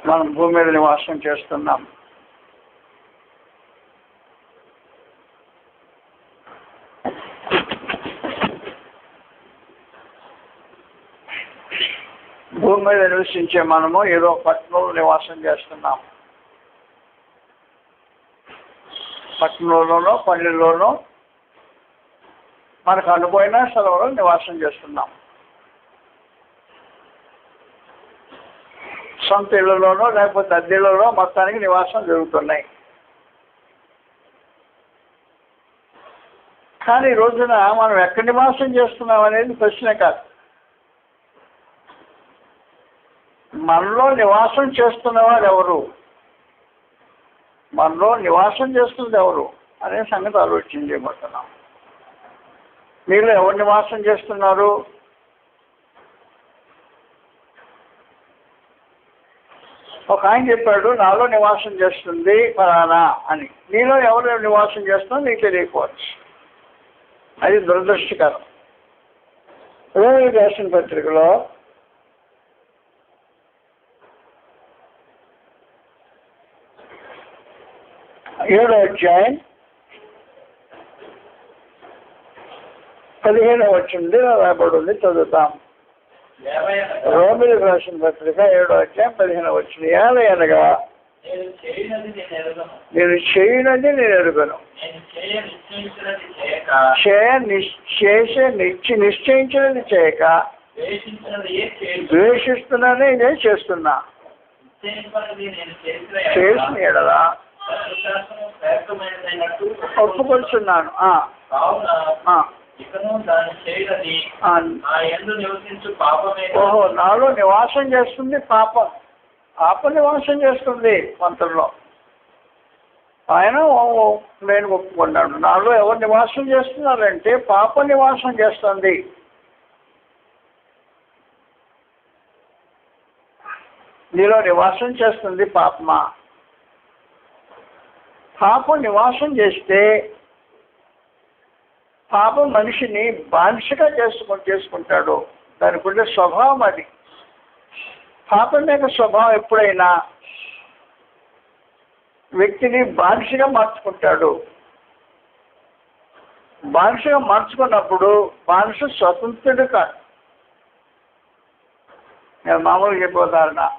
మనం భూమి మీద నివాసం చేస్తున్నాం. భూమి మీద నివసించే మనము ఏదో పట్టణంలో నివాసం చేస్తున్నాం. పట్టణంలోనో పల్లెల్లోనో మనకు అనుకోయిన స్థలంలో నివాసం చేస్తున్నాం. సొంత ఇళ్లలోనో లేకపోతే అద్దెలలో మొత్తానికి నివాసం జరుగుతున్నాయి. కానీ ఈ రోజున మనం ఎక్కడ నివాసం చేస్తున్నాం అనేది ప్రశ్నే కాదు. మనలో నివాసం చేస్తున్నవారు ఎవరు, మనలో నివాసం చేస్తుంది ఎవరు అనే సంగతి ఆలోచన చేయబోతున్నాం. మీరు ఎవరు నివాసం చేస్తున్నారు? ఒక ఆయన చెప్పాడు, నాలో నివాసం చేస్తుంది ఫలానా అని. నీలో ఎవరు నివాసం చేస్తున్నా నీకు తెలియకపోవచ్చు. అది దురదృష్టకరం. రోమిలకు రాసిన పత్రికలో 7వ అధ్యాయం 15వ వచనం రాబడింది, చదువుతాం. రోమిలకు రాసిన పత్రిక 7వ అధ్యాయం 15వ వచనం. ఏలయనగా నేను చేయనది నేను ఎరుగను, నిశ్చయించినది చేయక ద్వేషిస్తున్నది నేను చేస్తున్నా. చేసిన ఎడలా ఒప్పుకొచ్చున్నాను. ఓహో, నాలో నివాసం చేస్తుంది పాపం. పాపం నివాసం చేస్తుంది మంత్రంలో. ఆయన నేను ఒప్పుకున్నాను. నాలో ఎవరు నివాసం చేస్తున్నారంటే పాపం నివాసం చేస్తుంది. నీలో నివాసం చేస్తుంది పాపమా? పాపం నివాసం చేస్తే పాపం మనిషిని బానిసగా చేసుకుంటాడు. దానికి ఉండే స్వభావం అది. పాపం యొక్క స్వభావం ఎప్పుడైనా వ్యక్తిని బానిసగా మార్చుకుంటాడు. బానిసగా మార్చుకున్నప్పుడు బానిస స్వతంత్రుడు కాదు. నేను మామూలుగా చెప్పిన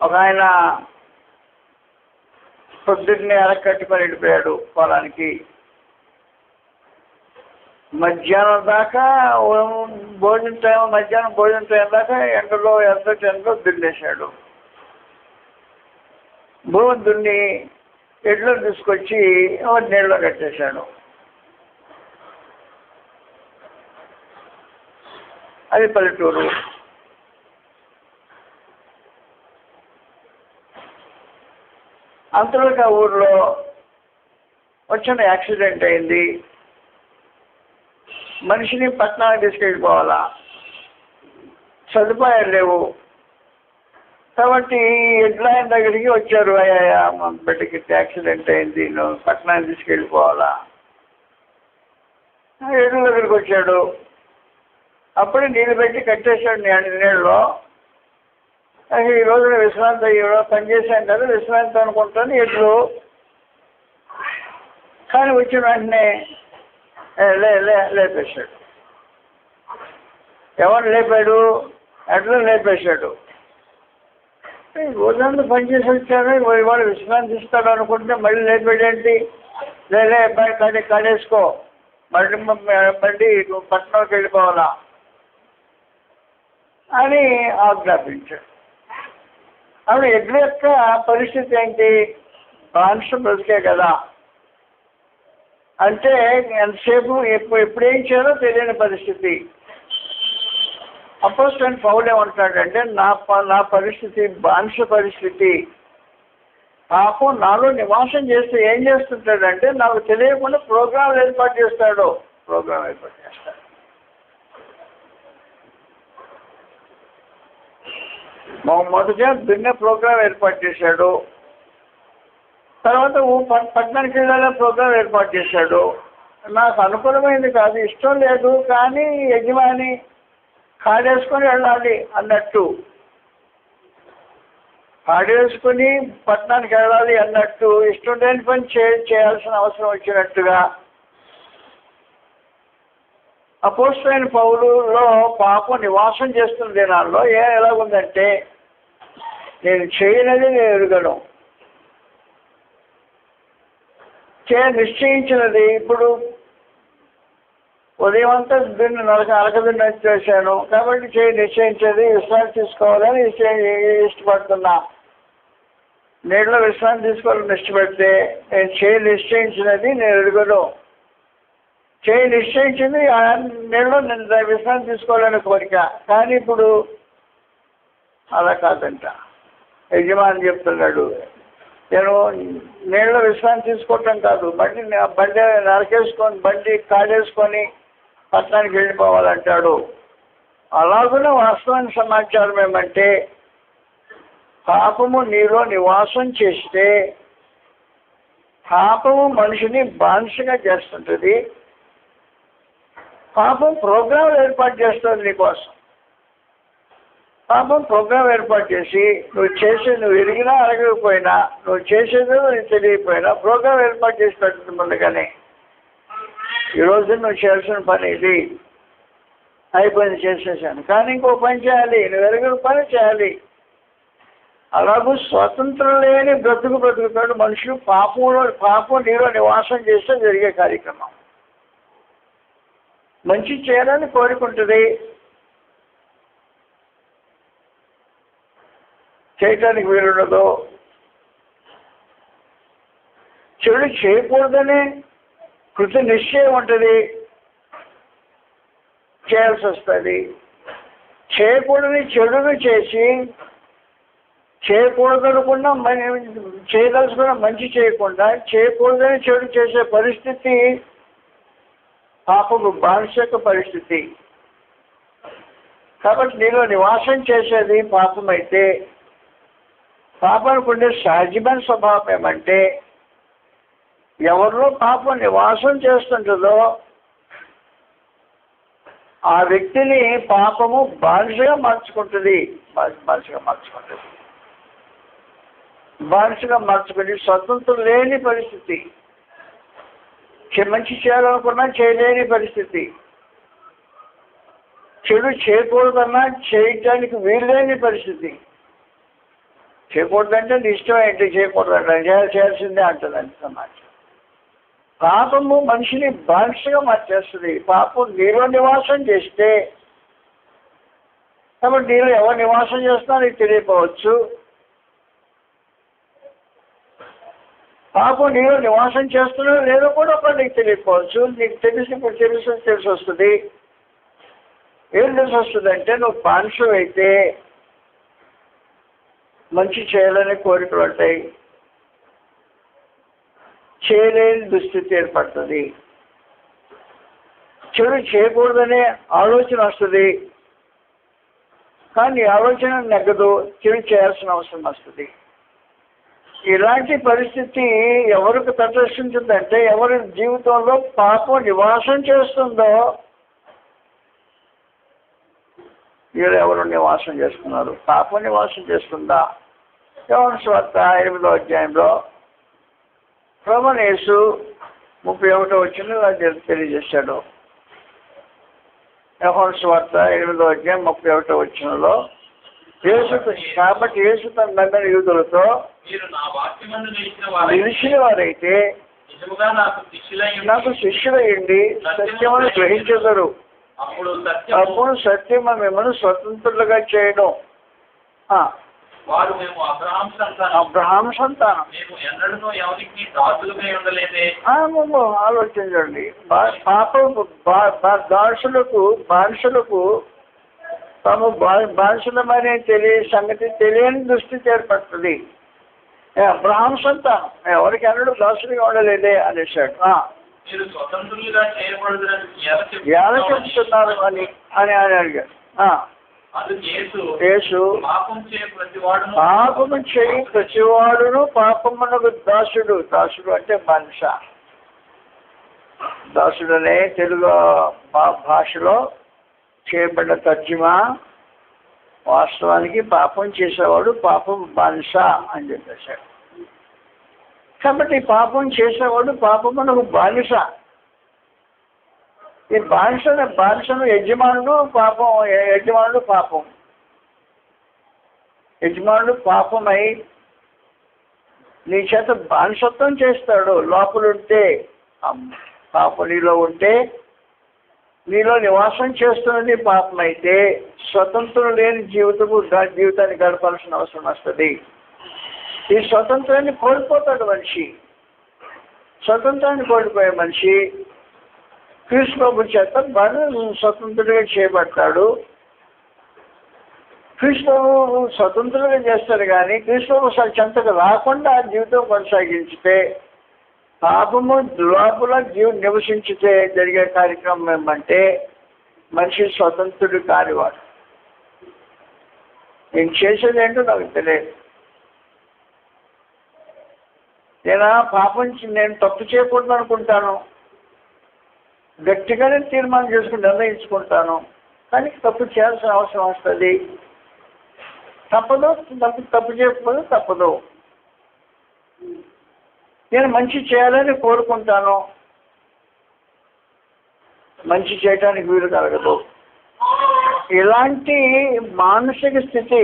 ఒక ఆయన పొద్దున్నే అరకట్టుకొని వెళ్ళిపోయాడు పొలానికి. మధ్యాహ్నం దాకా మధ్యాహ్నం భోజనం టైం దాకా ఎండలో దున్నేశాడు. భూమి దున్ని ఎడ్లో తీసుకొచ్చి నీళ్ళలో కట్టేశాడు. అది పల్లెటూరు. అంతలోకి ఆ ఊర్లో వచ్చిన యాక్సిడెంట్ అయింది. మనిషిని పట్టణానికి తీసుకెళ్ళిపోవాలా, సదుపాయాలు లేవు. కాబట్టి ఎడ్ల ఆయన దగ్గరికి వచ్చారు. అయ్యా మా బిడ్డకి యాక్సిడెంట్ అయింది, నువ్వు పట్టణానికి తీసుకెళ్ళిపోవాలా. ఎడ్ల దగ్గరికి వచ్చాడు. అప్పుడే నీళ్ళు పెట్టి కట్టేశాడు నీళ్ళలో. ఈ రోజున విశ్రాంతి అయ్యాడో పనిచేసాం కదా విశ్రాంతి అనుకుంటాను ఎడ్లు. కానీ వచ్చిన వెంటనే లేపేశాడు. ఎవరు లేపాడు? ఎడ్లు లేపేశాడు. రోజంతా పనిచేసి వచ్చాను, ఇవాళ విశ్రాంతి ఇస్తాడు అనుకుంటే మళ్ళీ లేపాడేంటి? లేలే అబ్బాయి కడేసుకో, బండి పట్టణంకి వెళ్ళిపోవాలా అని ఆజ్ఞాపించాడు. అప్పుడు ఎడ్ల యొక్క పరిస్థితి ఏంటి? బానిస బ్రతికే కదా. అంటే ఎంతసేపు ఎప్పుడేం చేయాలో తెలియని పరిస్థితి. అపోస్తలుడైన పౌలు ఏమంటాడంటే నా పరిస్థితి బానిస పరిస్థితి. పాపం నాలో నివాసం చేస్తే ఏం చేస్తుంటాడంటే నాకు తెలియకుండా ప్రోగ్రాంలు ఏర్పాటు చేస్తాడు. మొదట దున్నే ప్రోగ్రాం ఏర్పాటు చేశాడు. తర్వాత పట్టణానికి వెళ్ళాలనే ప్రోగ్రాం ఏర్పాటు చేశాడు. నాకు అనుకూలమైంది కాదు, ఇష్టం లేదు. కానీ యజమాని కాడేసుకొని వెళ్ళాలి అన్నట్టు, కాడేసుకుని పట్టణానికి వెళ్ళాలి అన్నట్టు, ఇష్టం లేని పని చేయాల్సిన అవసరం వచ్చినట్టుగా అపోస్తలుడైన పౌలులో పాపం నివాసం చేస్తున్న దినాల్లో ఎలాగుందంటే, నేను చేయనది నేను ఎరుగను, నిశ్చయించినది. ఇప్పుడు ఉదయం అంతా దీన్ని అలకదిన్న చేశాను కాబట్టి నిశ్చయించేది విశ్రాంతి తీసుకోవాలని ఇష్టపడుతున్నా. నీళ్ళలో విశ్రాంతి తీసుకోవాలని ఇష్టపడితే నేను నిశ్చయించినది నేను ఎరుగను. నిశ్చయించింది నీళ్ళలో నేను విశ్రాంతి తీసుకోవాలని కోరిక. కానీ ఇప్పుడు అలా కాదంట. యజమాని చెప్తున్నాడు, నేను నీళ్ళలో విశ్రాంతి తీసుకోవటం కాదు, బండి నరకేసుకొని బండి కాడేసుకొని పట్టణానికి వెళ్ళిపోవాలంటాడు. అలాగనే వాస్తవానికి సమాచారం ఏమంటే, పాపము నీలో నివాసం చేస్తే పాపము మనిషిని బానిసగా చేస్తుంటుంది. పాపం ప్రోగ్రాం ఏర్పాటు చేస్తుంది నీకోసం. పాపం ప్రోగ్రాం ఏర్పాటు చేసి నువ్వు ఎరిగినా అరగకపోయినా, నువ్వు చేసేదో నీకు తెలియకపోయినా ప్రోగ్రాం ఏర్పాటు చేసి పెడుతుంది ముందుగానే. ఈరోజు నువ్వు చేయాల్సిన పని ఇది అయిపోయింది, చేసేసాను, కానీ ఇంకో పని చేయాలి, నువ్వు ఎరగిన పని చేయాలి. అలాగూ స్వతంత్రం లేని బ్రతుకుతాడు మనుషులు. పాపం నీలో నివాసం చేస్తే జరిగే కార్యక్రమం. మంచి చేయాలని కోరుకుంటుంది, చేయటానికి వీలుండదు. చెడు చేయకూడదని కృత నిశ్చయం ఉంటుంది, చేయాల్సి వస్తుంది. చేయకూడని చెడును చేసి చేయకూడదనుకున్నా చేయదలుచుకున్న మంచి చేయకుండా చేయకూడదని చెడు చేసే పరిస్థితి పాపము బానిసక పరిస్థితి. కాబట్టి నీలో నివాసం చేసేది పాపమైతే, పాపానికి ఉండే సహజమైన స్వభావం ఏమంటే, ఎవరిలో పాపం నివాసం చేస్తుంటుందో ఆ వ్యక్తిని పాపము బానిసగా మార్చుకుంటుంది. బానిసగా మార్చుకుని స్వతంత్రం లేని పరిస్థితి. మంచి చేయాలనుకున్నా చేయలేని పరిస్థితి. చెడు చేయకూడదన్నా చేయటానికి వీలులేని పరిస్థితి. చేయకూడదంటే నీ ఇష్టం ఏంటి, చేయకూడదంటే చేయాల్సిందే అంటుందండి సమాజం. పాపము మనిషిని బానిసగా మార్చేస్తుంది. పాపం నీలో నివాసం చేస్తే, కాబట్టి నీలో ఎవరు నివాసం చేస్తున్నా నీకు తెలియకపోవచ్చు. పాపం నీలో నివాసం చేస్తున్నారో లేదో కూడా ఒకటి నీకు తెలియకపోవచ్చు. నీకు తెలిసి వస్తుంది. ఏం తెలిసి వస్తుందంటే, నువ్వు బానిసం అయితే మంచి చేయాలనే కోరికలు ఉంటాయి, చేయలేని దుస్థితి ఏర్పడుతుంది. చెడు చేయకూడదనే ఆలోచన వస్తుంది, కానీ ఆలోచన నెగ్గదు, చెడు చేయాల్సిన అవసరం వస్తుంది. ఇలాంటి పరిస్థితి ఎవరికి ప్రదర్శించిందంటే, ఎవరి జీవితంలో పాపం నివాసం చేస్తుందో వీళ్ళు ఎవరు నివాసం చేస్తున్నారు. పాపం నివాసం చేస్తుందా? యోహాను సువార్త 8వ అధ్యాయంలో ప్రభువైన యేసు 31వ వచనంలో తెలియజేశాడు. యోహాను సువార్త 8వ అధ్యాయం 31వ వచనంలో, కాబట్టి యేసు తన నమ్మిన యూదులతో, నిలిచిన వారైతే నాకు శిష్యులయ్యండి, సత్యమని గ్రహించెదరు, అప్పుడు సత్యం మిమ్మల్ని స్వతంత్రులుగా చేయడం. అబ్రహాం సంతానం. ఆలోచించండి. బానిసలకు తాము బానిసలమనే సంగతి తెలియని దృష్టి ఏర్పడుతుంది. అబ్రహాం సంతానం, ఎవరికి అన్నడు దాసులుగా ఉండలేదే అనేసాడు. ఎలా చెప్తున్నారు అని అని అడిగాడు. యేసు, పాపము చేయి ప్రతివాడును పాపమునకు దాసుడు. దాసుడు అంటే బానిస. దాసుడు అనే తెలుగు భాషలో చేయబడ్డ తర్జుమా వాస్తవానికి పాపం చేసేవాడు పాపం బానిస అని చెప్పేశాడు. కాబట్టి పాపం చేసేవాడు పాపమునకు బానిస. ఈ బానిసను యజమానుడు పాపం. యజమానుడు పాపమై నీ చేత బానిసత్వం చేస్తాడు. లోపలుంటే పాపం నీలో ఉంటే, నీలో నివాసం చేస్తున్నది పాపమైతే స్వతంత్రం లేని జీవితాన్ని గడపాల్సిన అవసరం వస్తుంది. ఈ స్వతంత్రాన్ని కోల్పోతాడు మనిషి. స్వతంత్రాన్ని కోల్పోయే మనిషి క్రీస్తు ప్రభు చేత స్వతంత్రుడిగా చేయబడతాడు. క్రీస్తు స్వతంత్రంగా చేస్తాడు. కానీ క్రీస్తు చెంతకు రాకుండా జీవితం కొనసాగించితే, పాపము లోపల నివసించితే జరిగే కార్యక్రమం ఏమంటే మనిషి స్వతంత్రుడు కానివాడు. నేను చేసేది ఏంటో నాకు తెలియదు. నేను తప్పు చేయకూడదు అనుకుంటాను, గట్టిగానే తీర్మానం చేసుకుని నిర్ణయించుకుంటాను. కానీ తప్పు చేయాల్సిన అవసరం వస్తుంది. తప్పు చేయకపోతే తప్పదు. నేను మంచి చేయాలని కోరుకుంటాను, మంచి చేయటానికి వీలు కలగదు. ఇలాంటి మానసిక స్థితి,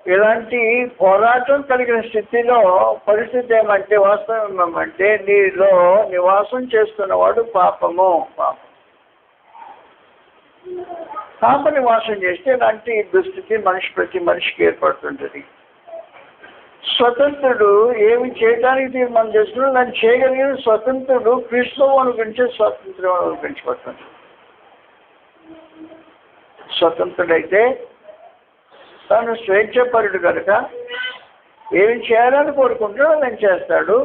ఇలాంటి పోరాటం కలిగిన స్థితిలో పరిస్థితి ఏమంటే, వాస్తవం ఏమంటే నీలో నివాసం చేస్తున్నవాడు పాపం నివాసం చేస్తే ఇలాంటి దుస్థితి ప్రతి మనిషికి ఏర్పడుతుంటుంది. స్వతంత్రుడు ఏమి చేయడానికి తీర్మానం చేస్తున్నాడు, దాన్ని చేయగలిగిన స్వతంత్రుడు క్రీస్తు అనుగురించే స్వాతంత్ర్యం అనుగురించబడుతుంది. స్వతంత్రుడైతే తాను స్వేచ్ఛపరుడు కనుక ఏం చేయాలని కోరుకుంటాడో నేను చేస్తాడు.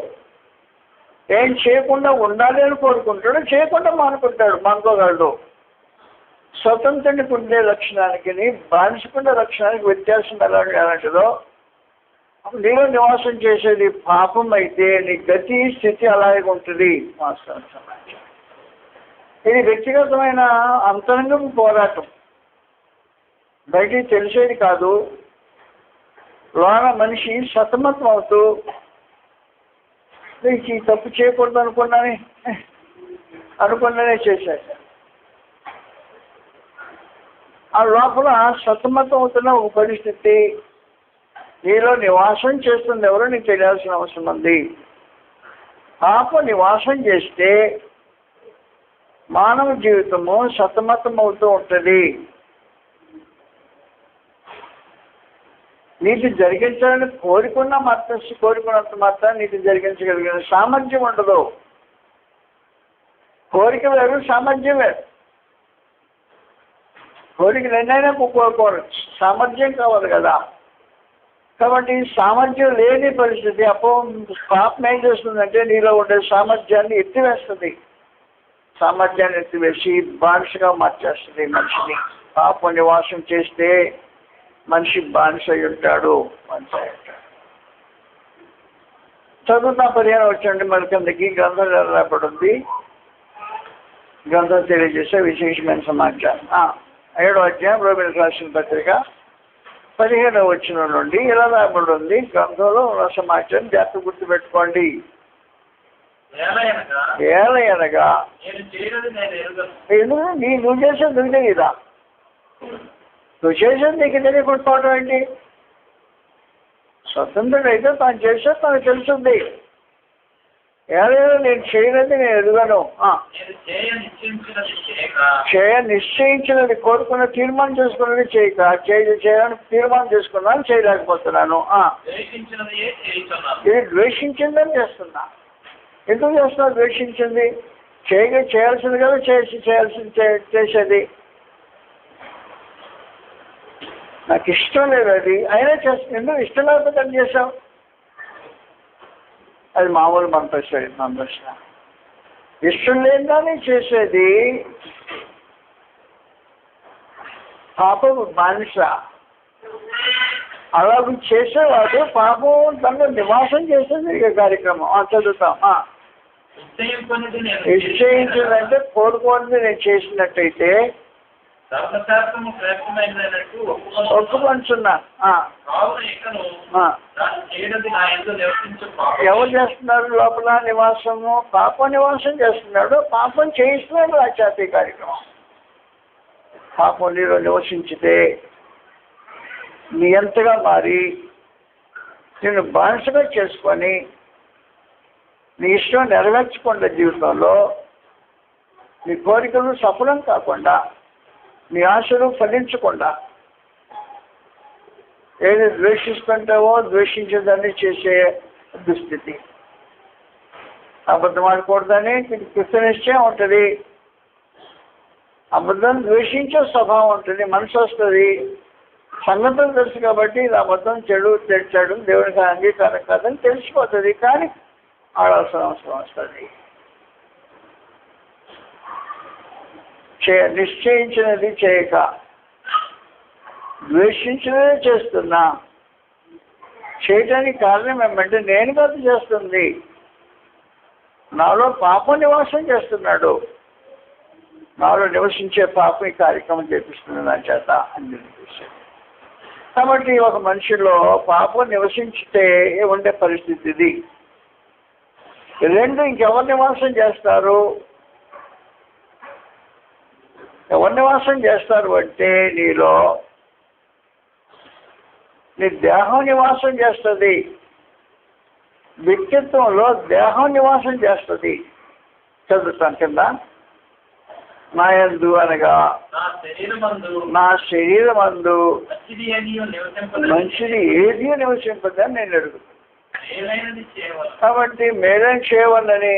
ఏం చేయకుండా ఉండాలి అని కోరుకుంటాడో చేయకుండా మానుకోగలడు. స్వతంత్రునికి ఉండే లక్షణానికి బానిసకుండే లక్షణానికి వ్యత్యాసం ఎలాంటిదో, నీలో నివాసం చేసేది పాపం అయితే నీ గతి స్థితి అలాగే ఉంటుంది. వాస్తవం సమాచారం ఇది వ్యక్తిగతమైన అంతరంగం పోరాటం, బయటికి తెలిసేది కాదు. లోన మనిషి సతమతం అవుతూ ఈ తప్పు చేయకూడదు అనుకున్నానే చేశాడు. ఆ లోపల సతమతం అవుతున్న ఒక పరిస్థితి నీలో నివాసం చేస్తుంది ఎవరో నీకు తెలియాల్సిన అవసరం ఉంది. పాపం నివాసం చేస్తే మానవ జీవితము సతమతం అవుతూ ఉంటుంది. నీతి జరిగించాలని కోరుకున్నంత మాత్రం నీతి జరిగించగలిగిన సామర్థ్యం ఉండదు. కోరిక వేరు, సామర్థ్యం వేరు. కోరికలు ఎన్నైనా కోరుకోవచ్చు, సామర్థ్యం కావాలి కదా. కాబట్టి సామర్థ్యం లేని పరిస్థితి పాపం ఏం చేస్తుందంటే నీలో ఉండే సామర్థ్యాన్ని ఎత్తివేస్తుంది. సామర్థ్యాన్ని ఎత్తివేసి బానిసగా మార్చేస్తుంది మనిషిని. పాపం నివాసం చేస్తే మనిషి బానిస అయి ఉంటాడు. చదువుతున్న 15 వచ్చండి మరి కిందకి గ్రంథం రాబడి ఉంది. గ్రంథం తెలియజేసే విశేషమైన సమాచారం 7వ అధ్యాయం రోమిలకు రాసిన పత్రిక 15వ వచనం నుండి ఇలా రాబడి ఉంది. గ్రంథంలో ఉన్న సమాచారం జాగ్రత్త గుర్తుపెట్టుకోండి. ఏలయనగా నువ్వు చేసేది నువ్వు తెలియదా? నువ్వు చేసేది నీకు తెలియకపోవడం ఏంటి? స్వతంత్రుడైతే తాను చేసేది తనకు తెలుస్తుంది. ఏదైనా నేను చేయలేదు, నేను ఎదుగను. నిశ్చయించినది కోరుకున్న తీర్మానం చేసుకున్నది చేయక చేయాలని తీర్మానం చేసుకున్నాను, చేయలేకపోతున్నాను. ఇది ద్వేషించిందని చేస్తున్నా. ఎందుకు చేస్తున్నా? ద్వేషించింది చేయాల్సింది కదా, చేసేది నాకు ఇష్టం లేదు. అది అయినా చేస్తుంది. ఎందుకు ఇష్టం లేకపోతే అని చేసావు? అది మామూలు మన ప్రశ్న. ఇష్టం లేదని చేసేది పాపం బానిస. అలా చేసేవాడు పాపం తనలో నివాసం చేసేది కార్యక్రమం. చదువుతాం. నిశ్చయించిందంటే కోరుకోండి నేను చేసినట్టయితే ఒప్పుకొంటున్నా. ఎవరు చేస్తున్నారు లోపల నివాసము? పాపం నివాసం చేస్తున్నాడు. పాపం చేయిస్తున్నాడు ఆ చేతి కార్యక్రమం. పాపం నీలో నివసించితే నియంతగా మారి నేను బానిసగా చేసుకొని నీ ఇష్టం నెరవేర్చకుండా జీవితంలో నీ కోరికలు సఫలం కాకుండా నీ ఆశలు ఫలించకుండా ఏది ద్వేషిస్తుంటావో ద్వేషించేదాన్ని చేసే దుస్థితి. అబద్ధం ఆడకూడదని కృతనిశ్చయం ఉంటుంది. అబద్ధం ద్వేషించే స్వభావం ఉంటుంది, మనసు వస్తుంది. సంగతులు తెలుసు కాబట్టి ఇది అబద్ధం, చెడు తెచ్చాడు, దేవునికి అంగీకారం కాదని తెలిసిపోతుంది. కానీ ఆడాల్సిన అవసరం వస్తుంది. నిశ్చయించినది చేయక ద్వేషించినదే చేస్తున్నా. చేయటానికి కారణం ఏమంటే నేను కాదు చేస్తుంది, నాలో పాపం నివాసం చేస్తున్నాడు. నాలో నివసించే పాపం ఈ కార్యక్రమం చేపిస్తుంది నా చేత అని నిర్ణయించాడు. కాబట్టి ఒక మనిషిలో పాపం నివసించితే ఉండే పరిస్థితి ఇది. రెండు ఇంకెవరు నివాసం చేస్తారు? ఎవరు నివాసం చేస్తారు అంటే నీలో నీ దేహం నివాసం చేస్తుంది. వ్యక్తిత్వంలో దేహం నివాసం చేస్తుంది. చదువుతాం కింద, నా యందు అనగా నా శరీరమందు మంచిది ఏది నివసింపదని నేను అడుగుతాను. కాబట్టి మేలైన చేయవలని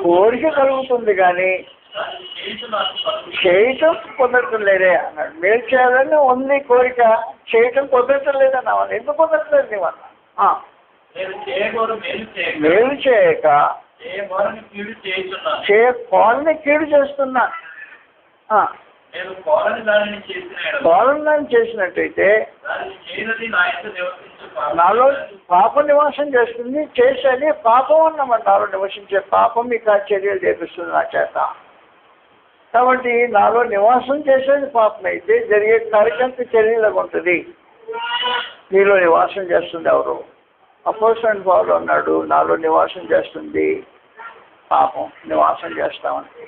కోరిక కలుగుతుంది కానీ చేయటం కుదరటం లేదే అన్నాడు. మేలు చేయాలని ఉంది కోరిక, చేయటం కుదరటం లేదన్నాను. ఎందుకు కుదరట్లేదు నీవన్నా? మేలు చేయక చేయకోలని కీడు చేస్తున్నా. కోలని దాన్ని చేసినట్టయితే నాలో పాప నివాసం చేస్తుంది. చేసేది పాపం అన్నమాట. నాలో నివసించే పాపం మీకు ఆ చర్యలు చేపిస్తుంది నా చేత. కాబట్టి నాలో నివాసం చేసేది పాపం అయితే జరిగే కార్యక్రమ చర్యలకు ఉంటుంది. నీలో నివాసం చేస్తుంది ఎవరు? అపోస్తలుడైన పౌలు అన్నాడు, నాలో నివాసం చేస్తుంది పాపం, నివాసం చేస్తామంటే.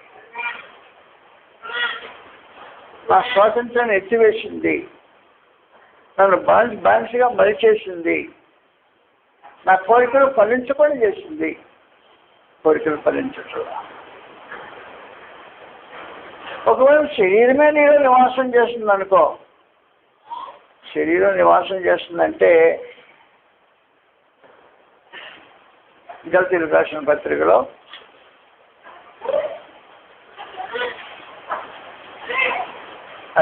నా స్వాతంత్రాన్ని ఎత్తివేసింది, నన్ను బానిసగా మరిచేసింది, నా కోరికలు ఫలించకుండా చేసింది. కోరికలు ఫలించచ్చు. ఒకవేళ శరీరమే నీలో నివాసం చేస్తుంది అనుకో, శరీరం నివాసం చేస్తుందంటే గలతీయులకు రాసిన పత్రికలో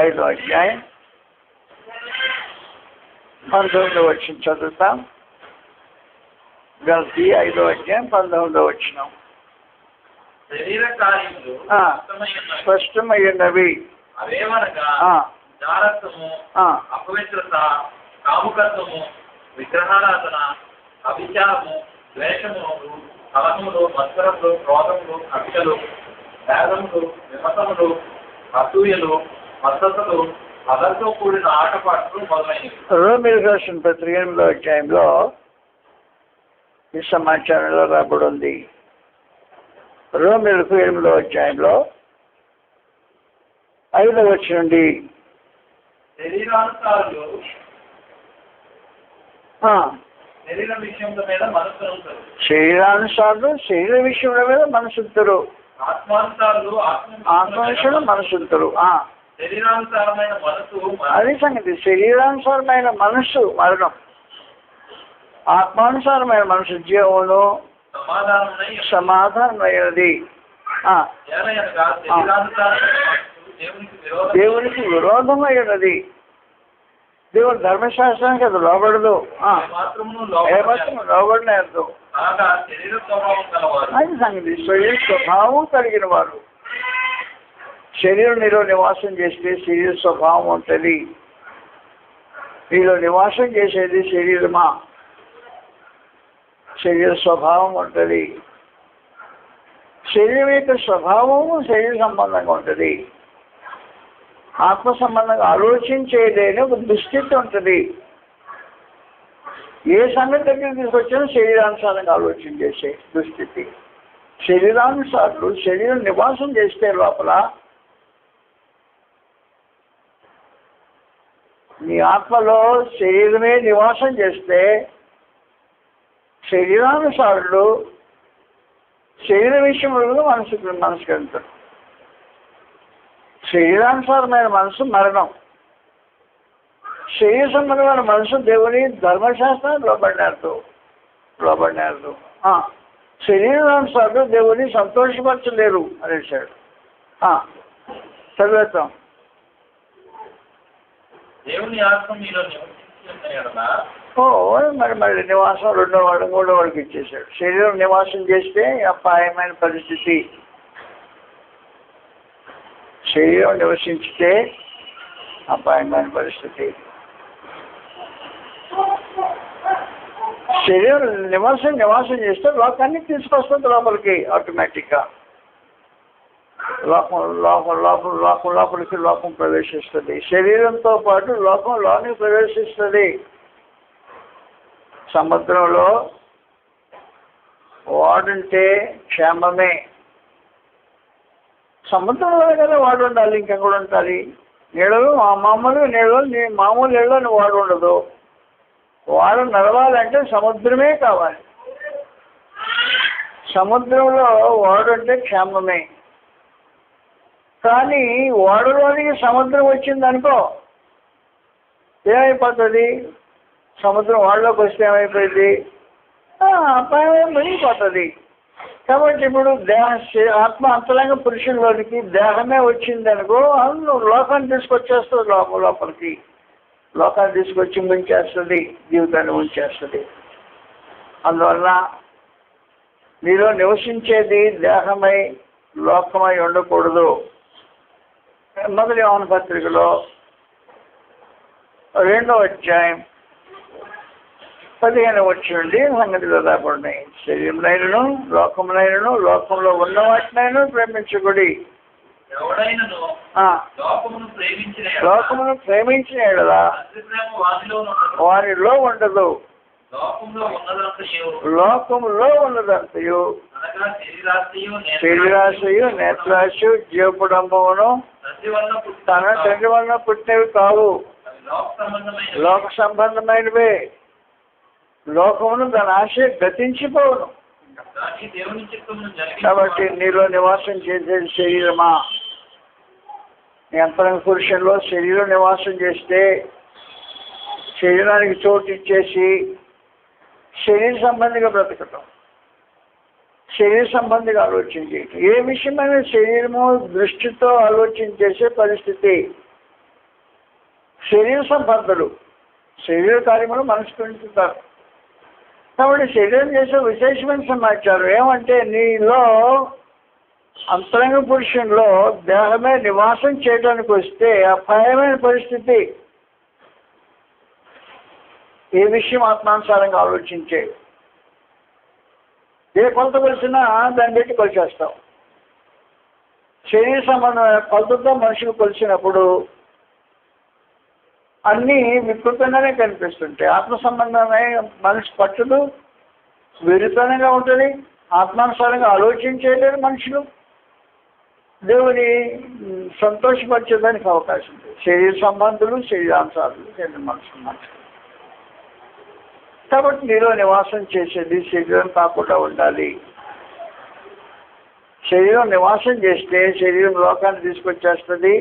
5వ అధ్యాయం 19వ వచనం చదువుతాం. గలతీ 5వ అధ్యాయం 19వ వచనం. స్పష్టమైనవి అపవిత్రత, కాముకత్వము, విగ్రహారాధన, అభిచారము, ద్వేషములు, కలహములు, మత్సరములు, క్రోధములు, కక్షలు, భేదములు, విమతములు, అసూయలు, మద్దతులు, అదర్తో కూడిన ఆటపాటలు మొదలైనవి. రోమీయులకు రాసిన పత్రిక 8వ అధ్యాయంలో ఈ సమాచారంలో రాబడి ఉంది. రోమీయులకు 8వ అధ్యాయంలో 5వ వచనం నుండి శరీరానుసారులు శరీర విషయముల మీద మనసుంటారు. శరీరానుసారులు శరీర విషయముల మీద మనసుంటారు. ఆత్మానుసారులు ఆత్మ విషయంలో మనసుంటారు. శరీరానుసారమైన మనసు అది సంగతి. శరీరానుసారమైన మనస్సు మరణం, ఆత్మానుసారమైన మనసు జీవమును సమాధానమైనది. దేవునికి విరోధమైనది. దేవుని ధర్మశాస్త్రానికి అది లోబడదు, ఏమాత్రం లోబడలేదు. అది సంగతి. శరీర స్వభావం కలిగిన వారు. శరీరం నీలో నివాసం చేస్తే శరీర స్వభావం ఉంటుంది. నీలో నివాసం చేసేది శరీరమా? శరీర స్వభావం ఉంటుంది. శరీరం యొక్క స్వభావము శరీర సంబంధంగా ఉంటుంది. ఆత్మ సంబంధంగా ఆలోచించేదేని ఒక దుస్థితి ఉంటుంది. ఏ సంగతి దగ్గర తీసుకొచ్చినా శరీరానుసారంగా ఆలోచన చేసే దుస్థితి. శరీరానుసారులు శరీరం నివాసం చేస్తే లోపల నీ ఆత్మలో శరీరమే నివాసం చేస్తే శరీరానుసారులు శరీర విషయంలో మనసుకు వెళ్తారు. శరీరానుసారమైన మనసు మరణం. శరీర సంబంధమైన మనసు దేవుని ధర్మశాస్త్రాన్ని లోబడినారు. శరీరానుసారులు దేవుని సంతోషపరచలేరు అనేసాడు. చదివేద్దాం. దేవుని ఆత్మ మీలో మరి నివాసం రెండో వాడు మూడో వాడికి ఇచ్చేసాడు. శరీరం నివాసం చేస్తే అపాయమైన పరిస్థితి. శరీరం నివసించితే అపాయమైన పరిస్థితి. శరీరం నివాసం చేస్తే లోకాన్ని తీసుకొస్తుంది లోపలికి ఆటోమేటిక్గా. లోపలికి లోకం ప్రవేశిస్తుంది. శరీరంతో పాటు లోకం లోనికి ప్రవేశిస్తుంది. సముద్రంలో వాడుంటే క్షేమమే. సముద్రంలో కదా వాడు ఉండాలి, ఇంకెక్కడ ఉంటుంది? నీళ్ళలో మామూలు నీళ్ళలో వాడు ఉండదు. వాడు నడవాలంటే సముద్రమే కావాలి. సముద్రంలో వాడు అంటే క్షేమమే. కానీ వాడులోనికి సముద్రం వచ్చిందనుకో ఏమైపోతుంది? సముద్రం వాళ్ళలోకి వస్తే ఏమైపోయింది? అపాయం మునిగిపోతుంది. కాబట్టి ఇప్పుడు ఆత్మ అంతరంగ పురుషుల్లోనికి దేహమే వచ్చింది అనుకో, లోకాన్ని తీసుకొచ్చేస్తుంది. లోపలికి లోకాన్ని తీసుకొచ్చి ముంచేస్తుంది, జీవితాన్ని ముంచేస్తుంది. అందువల్ల నీలో నివసించేది దేహమై లోకమై ఉండకూడదు. మొదటి యోహాను పత్రికలో 2వ అధ్యాయం 15వ వచనం సంగతిలో రాబడినాయి. శరీరమునైనను లోకమునైనను లోకంలో ఉన్న వాటినైనా ప్రేమించకుడి. లోకమును ప్రేమించిన ఎడలా వారిలో ఉండదు. లోకములో ఉన్నదంతయు శరీరాశయు నేత్రాశయు జీవపుడంబమును తన తండ్రి వలన పుట్టినవి కావు, లోక సంబంధమైనవే. లోకమును తన ఆశ గతించిపోవును. కాబట్టి నీలో నివాసం చేసేది శరీరమా? నీ అంతరంగ పురుషుల్లో శరీరం నివాసం చేస్తే శరీరానికి చోటు ఇచ్చేసి శరీర సంబంధిగా బ్రతకటం, శరీర సంబంధిగా ఆలోచన చేయటం. ఏ విషయమైన శరీరము దృష్టితో ఆలోచన చేసే పరిస్థితి. శరీర సంబంధులు శరీర కార్యములు మనసు పెంచుతారు. కాబట్టి శరీరం చేసే విశేషమైన సమాచారం ఏమంటే నీలో అంతరంగ పురుషుల్లో దేహమే నివాసం చేయడానికి వస్తే అపాయమైన పరిస్థితి. ఏ విషయం ఆత్మానుసారంగా ఆలోచించే ఏ కొలత కొలిసినా దాన్ని పెట్టి కొలిచేస్తాం. శరీర సంబంధమైన కొలతతో మనుషులు కొలిసినప్పుడు అన్నీ వికృతంగానే కనిపిస్తుంటాయి. ఆత్మ సంబంధమైన మనసు పట్టుదు, విరుతంగా ఉంటుంది. ఆత్మానుసారంగా ఆలోచించేయలేరు మనుషులు. దేవుని సంతోషపరిచేదానికి అవకాశం ఉంది. శరీర సంబంధులు శరీరానుసారులు శరీర మనుషులు. కాబట్టి నీలో నివాసం చేసేది శరీరం కాకుండా ఉండాలి. శరీరం నివాసం చేస్తే శరీరం లోకాన్ని తీసుకొచ్చేస్తుంది.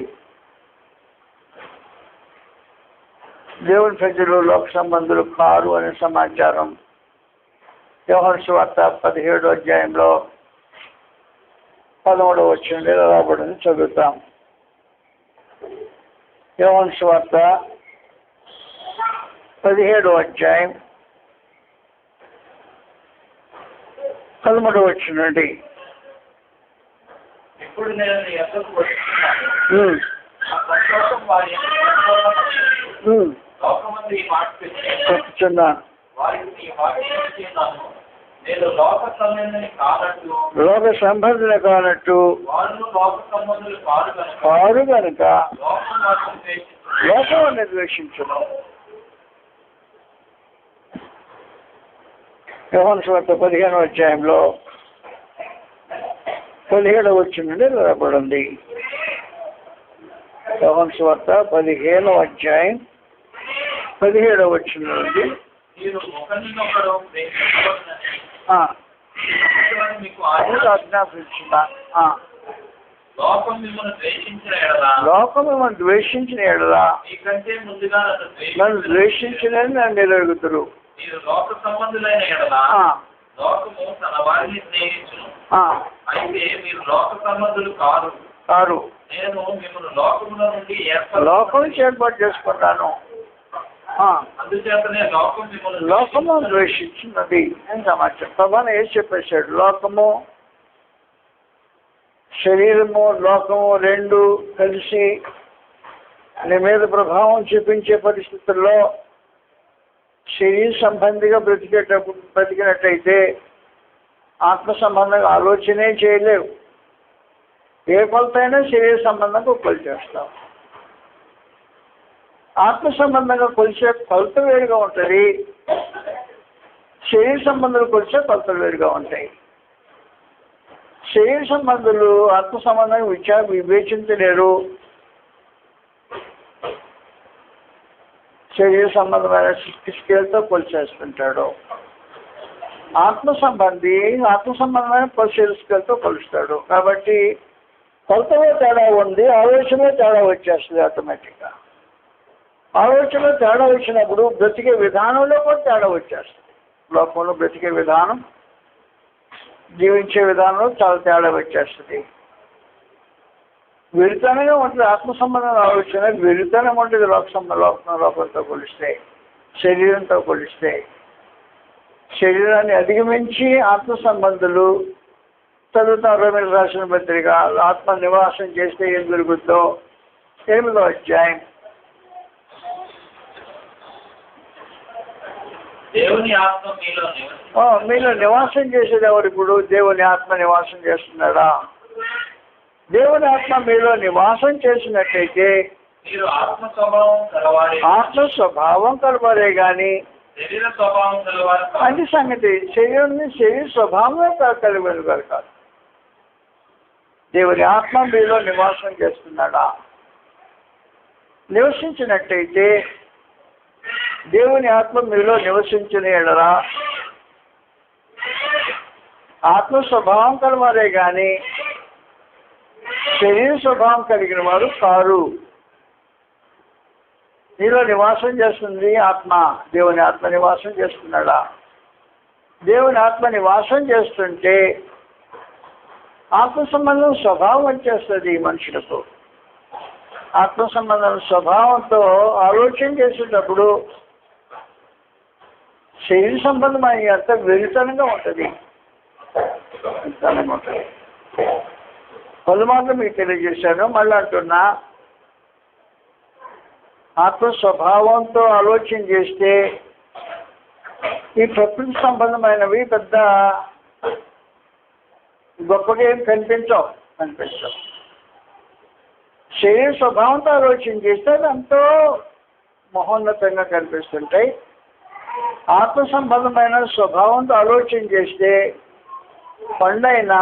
దేవుని ప్రజలు లోక సంబంధులు కారు అనే సమాచారం యోహాను సువార్త 17వ అధ్యాయంలో 13వ వచనంలో రాబడింది. చదువుతాం. యోహాను సువార్త 17వ అధ్యాయం 13వ వచనం నుండి. ఇప్పుడు నేను నీ యొద్దకు వస్తున్నాను. ఆ సంతోషం వారి లోకమందు ఈ మాట చెప్తున్నాను. వారికి నీ వాక్యం చెప్తున్నాను. నేను లోక సంబంధిని కానట్టు లోక సంబంధులు కానట్టు వాళ్ళు లోక సంబంధులు కాదు కనుక లోకం మాత్రం ద్వేషించు. లోకం ద్వేషించను. యోహాను సువార్త 15వ అధ్యాయంలో 17వ వచనం నుండి రాబడింది. యోహాను సువార్త 15వ అధ్యాయం 17వ వచనం నుండి మీరు ఒకరినొకరు ప్రేమించుకోవాలని మీకు ఆజ్ఞాపించిన లోకం మిమ్మల్ని ద్వేషించిన ఎడలా లోకం మిమ్మల్ని ద్వేషించిన ఎడలా మీకంటే ముందుగా నన్ను ద్వేషించినని నన్ను ఎరుగుతురు. మీరు లోక సంబంధులైన ఎడలా లోకము తన వారిని స్నేహించును. అయితే మీరు లోక సంబంధులు కారు. నేను మిమ్మల్ని లోకముల నుండి లోకం ఏర్పాటు చేసుకుంటాను. అందుచేతనే లోకము ద్వేషించినది అని సమాచారం. ప్రభాని ఏం చెప్పేశాడు? లోకము శరీరము లోకము రెండు కలిసి నీ మీద ప్రభావం చూపించే పరిస్థితుల్లో శరీర సంబంధిగా బ్రతికినట్టయితే ఆత్మ సంబంధంగా ఆలోచనే చేయలేవు. ఏ కొలతైనా శరీర సంబంధంగా కొలు చేస్తాం. ఆత్మ సంబంధంగా కొలిసే కొలత వేరుగా ఉంటుంది, శరీర సంబంధాలు కొలిసే కొలతలు వేరుగా ఉంటాయి. శరీర సంబంధులు ఆత్మ సంబంధంగా వివేచించలేరు. శరీర సంబంధమైన స్కేల్తో కొలిచేస్తుంటాడు. ఆత్మ సంబంధమైన శరీర స్కేల్తో కొలుస్తాడు. కాబట్టి కొలతలో తేడా ఉంది, ఆలోచనలో తేడా వచ్చేస్తుంది. ఆటోమేటిక్గా ఆలోచనలో తేడా వచ్చినప్పుడు బ్రతికే విధానంలో కూడా తేడా వచ్చేస్తుంది. లోకంలో బ్రతికే విధానం, జీవించే విధానంలో చాలా తేడా వచ్చేస్తుంది. విరుతనంగా ఉంటుంది ఆత్మ సంబంధం ఆలోచన, విరుతనం ఉంటుంది లోకంతో కొలిస్తే, శరీరంతో కొలిస్తే. శరీరాన్ని అధిగమించి ఆత్మ సంబంధులు చదువుతాం. రోమిలకు రాసిన పత్రిక, ఆత్మ నివాసం చేస్తే ఏం జరుగుతుందో 8వ అధ్యాయం. దేవుని ఆత్మ మీలో నివాసం చేసేది ఎవరు? ఇప్పుడు దేవుని ఆత్మ నివాసం చేస్తున్నాడా? దేవుని ఆత్మ మీలో నివాసం చేసినట్టయితే మీరు ఆత్మ స్వభావం కలవారే కానీ శరీర స్వభావం కలవారు అది సంగతి. శరీర స్వభావమే కలిగిన వారు కాదు. దేవుని ఆత్మ మీలో నివాసం చేస్తున్నాడా? నివసించినట్టయితే దేవుని ఆత్మ మీలో నివసించిన ఎడలా ఆత్మ స్వభావం కలవారే కానీ శరీర స్వభావం కలిగిన వారు కారు. నీలో నివాసం చేస్తుంది ఆత్మ. దేవుని ఆత్మ నివాసం చేస్తున్నాడా? దేవుని ఆత్మ నివాసం చేస్తుంటే ఆత్మ సంబంధం స్వభావం వచ్చేస్తుంది మనుషులకు. ఆత్మ సంబంధం స్వభావంతో ఆలోచన చేసేటప్పుడు శరీర సంబంధం అంత వెరితనంగా ఉంటుంది. పలు మాత్రం మీకు తెలియజేశాను, మళ్ళీ అంటున్నా. ఆత్మ స్వభావంతో ఆలోచన చేస్తే ఈ ప్రకృతి సంబంధమైనవి పెద్ద గొప్పగా ఏం కనిపించవు. శరీర స్వభావంతో ఆలోచన చేస్తే అది ఎంతో మహోన్నతంగా కనిపిస్తుంటాయి. ఆత్మ సంబంధమైన స్వభావంతో ఆలోచన చేస్తే పండైనా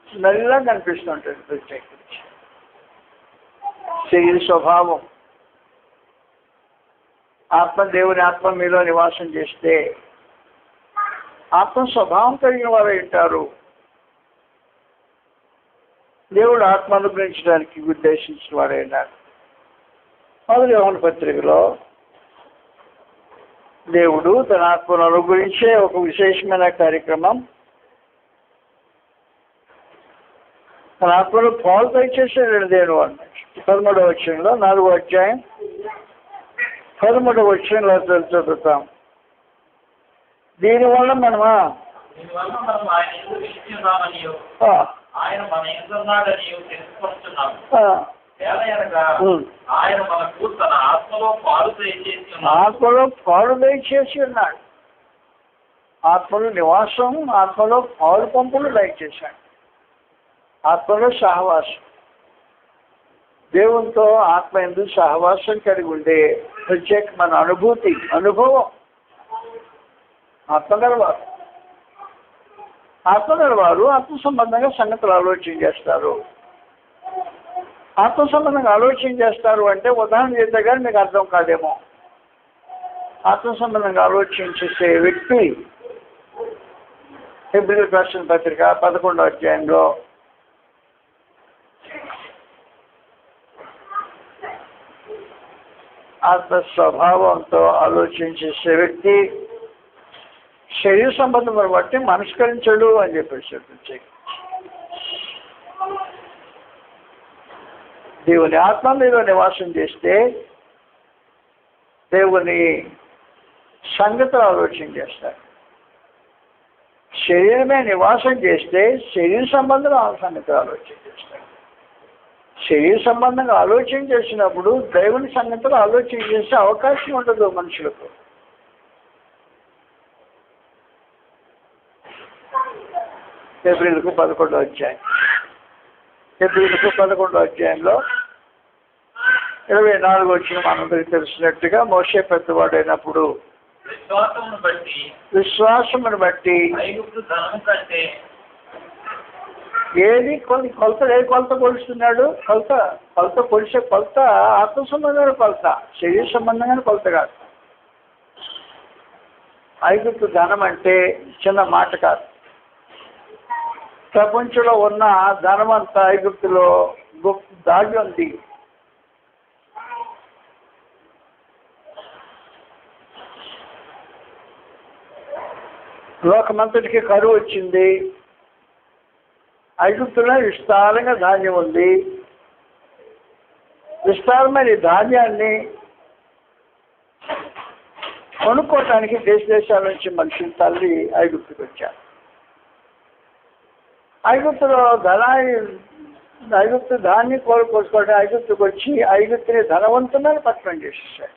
నల్లా కనిపిస్తుంటుంది. ప్రత్యేకించి శరీర స్వభావం దేవుని ఆత్మ మీలో నివాసం చేస్తే ఆత్మ స్వభావం కలిగిన వారు ఉంటారు. దేవుడు ఆత్మ అనుగ్రహించడానికి ఉద్దేశించిన వాడైనాడు. మొదటి యోహాను పత్రికలో దేవుడు తన ఆత్మను అనుగ్రహించే ఒక విశేషమైన కార్యక్రమం, తన ఆత్మను పాలు దయచేసాడు దేవుడు అన్నాడు. 13వ వచనంలో 4వ అధ్యాయం 13వ వచనంలో చదువుతాం. దీనివల్ల మనమా ఆయన మన ఎందున్నాడని తెలుసుకుంటున్నాము. ఆయన మనకు తన ఆత్మలో పాలు దయచేసి ఉన్నాడు. ఆత్మలో నివాసం, ఆత్మలో పాలు పంపులు దయచేశాడు. ఆత్మలో సహవాసం, దేవునితో ఆత్మ ఎందు సహవాసం కలిగి ఉండే ప్రత్యేకమైన అనుభవం. ఆత్మగలవారు ఆత్మ సంబంధంగా సంగతులు ఆలోచన చేస్తారు. ఆత్మ సంబంధంగా ఆలోచన చేస్తారు అంటే ఉదాహరణ చేస్తే కానీ మీకు అర్థం కాదేమో. ఆత్మ సంబంధంగా ఆలోచించే వ్యక్తి హెబ్రీయులకు రాసిన పత్రిక 11వ అధ్యాయంలో ఆత్మ స్వభావంతో ఆలోచించే వ్యక్తి శరీర సంబంధం బట్టి మనస్కరించడు అని చెప్పేసి దేవుని ఆత్మ మీద నివాసం చేస్తే దేవుని సంగతులు ఆలోచన చేస్తారు. శరీరమే నివాసం చేస్తే శరీర సంబంధంగా సంగతులు ఆలోచన చేస్తారు. శరీర సంబంధంగా ఆలోచన చేసినప్పుడు దేవుని సంగతులు ఆలోచన చేసే అవకాశం ఉండదు మనుషులకు. హెబ్రీయులకు 11వ అధ్యాయంలో 24 వచ్చిన మనందరికి తెలిసినట్టుగా మోషే పెద్దవాడైనప్పుడు విశ్వాసమును బట్టి ఏది కొలత కొలుస్తున్నాడు? కొలిసే ఆత్మ సంబంధమైన కొలత, శరీర సంబంధమైన కొలత కాదు. ఐగుప్తు ధనం అంటే చిన్న మాట కాదు. ప్రపంచంలో ఉన్న ధనమంతా ఐగుప్తులో దాగి ఉంది. లోకమంతటికి కరువు వచ్చింది. ఐగుప్తులో విస్తారంగా ధాన్యం ఉంది. విస్తారమైన ధాన్యాన్ని కొనుక్కోవటానికి దేశాల నుంచి మనుషులు తల్లి ఐగుప్తుకి వచ్చారు. ఐగుప్తు ధాన్యం కోసుకోవడం ఐగుప్తుకు వచ్చి ఐగుప్తుని ధనవంతులని పట్టణం చేసేసాడు.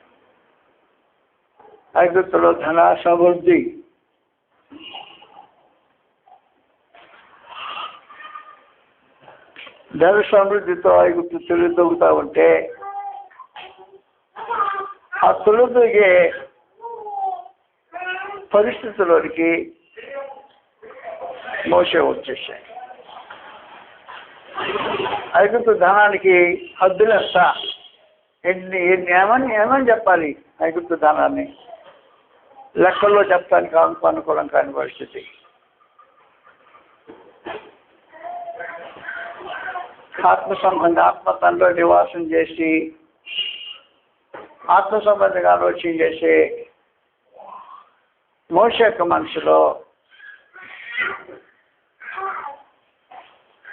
ఐగుప్తులో ధన సమృద్ధి. ధన సమృద్ధితో ఐగుప్తు తొలుతూగుతూ ఉంటే ఆ తొలుతూగే పరిస్థితుల్లోనికి మోషే వచ్చేసాయి. ఐగుప్తు ధనానికి హద్దులెంత, ఏమని చెప్పాలి? ఐగుప్తు ధనాన్ని లెక్కల్లో చెప్పడానికి అనుకూలం కాని పరిస్థితి. ఆత్మ తనలో నివాసం చేసి ఆత్మ సంబంధంగా ఆలోచన చేసే మోషే యొక్క మనసులో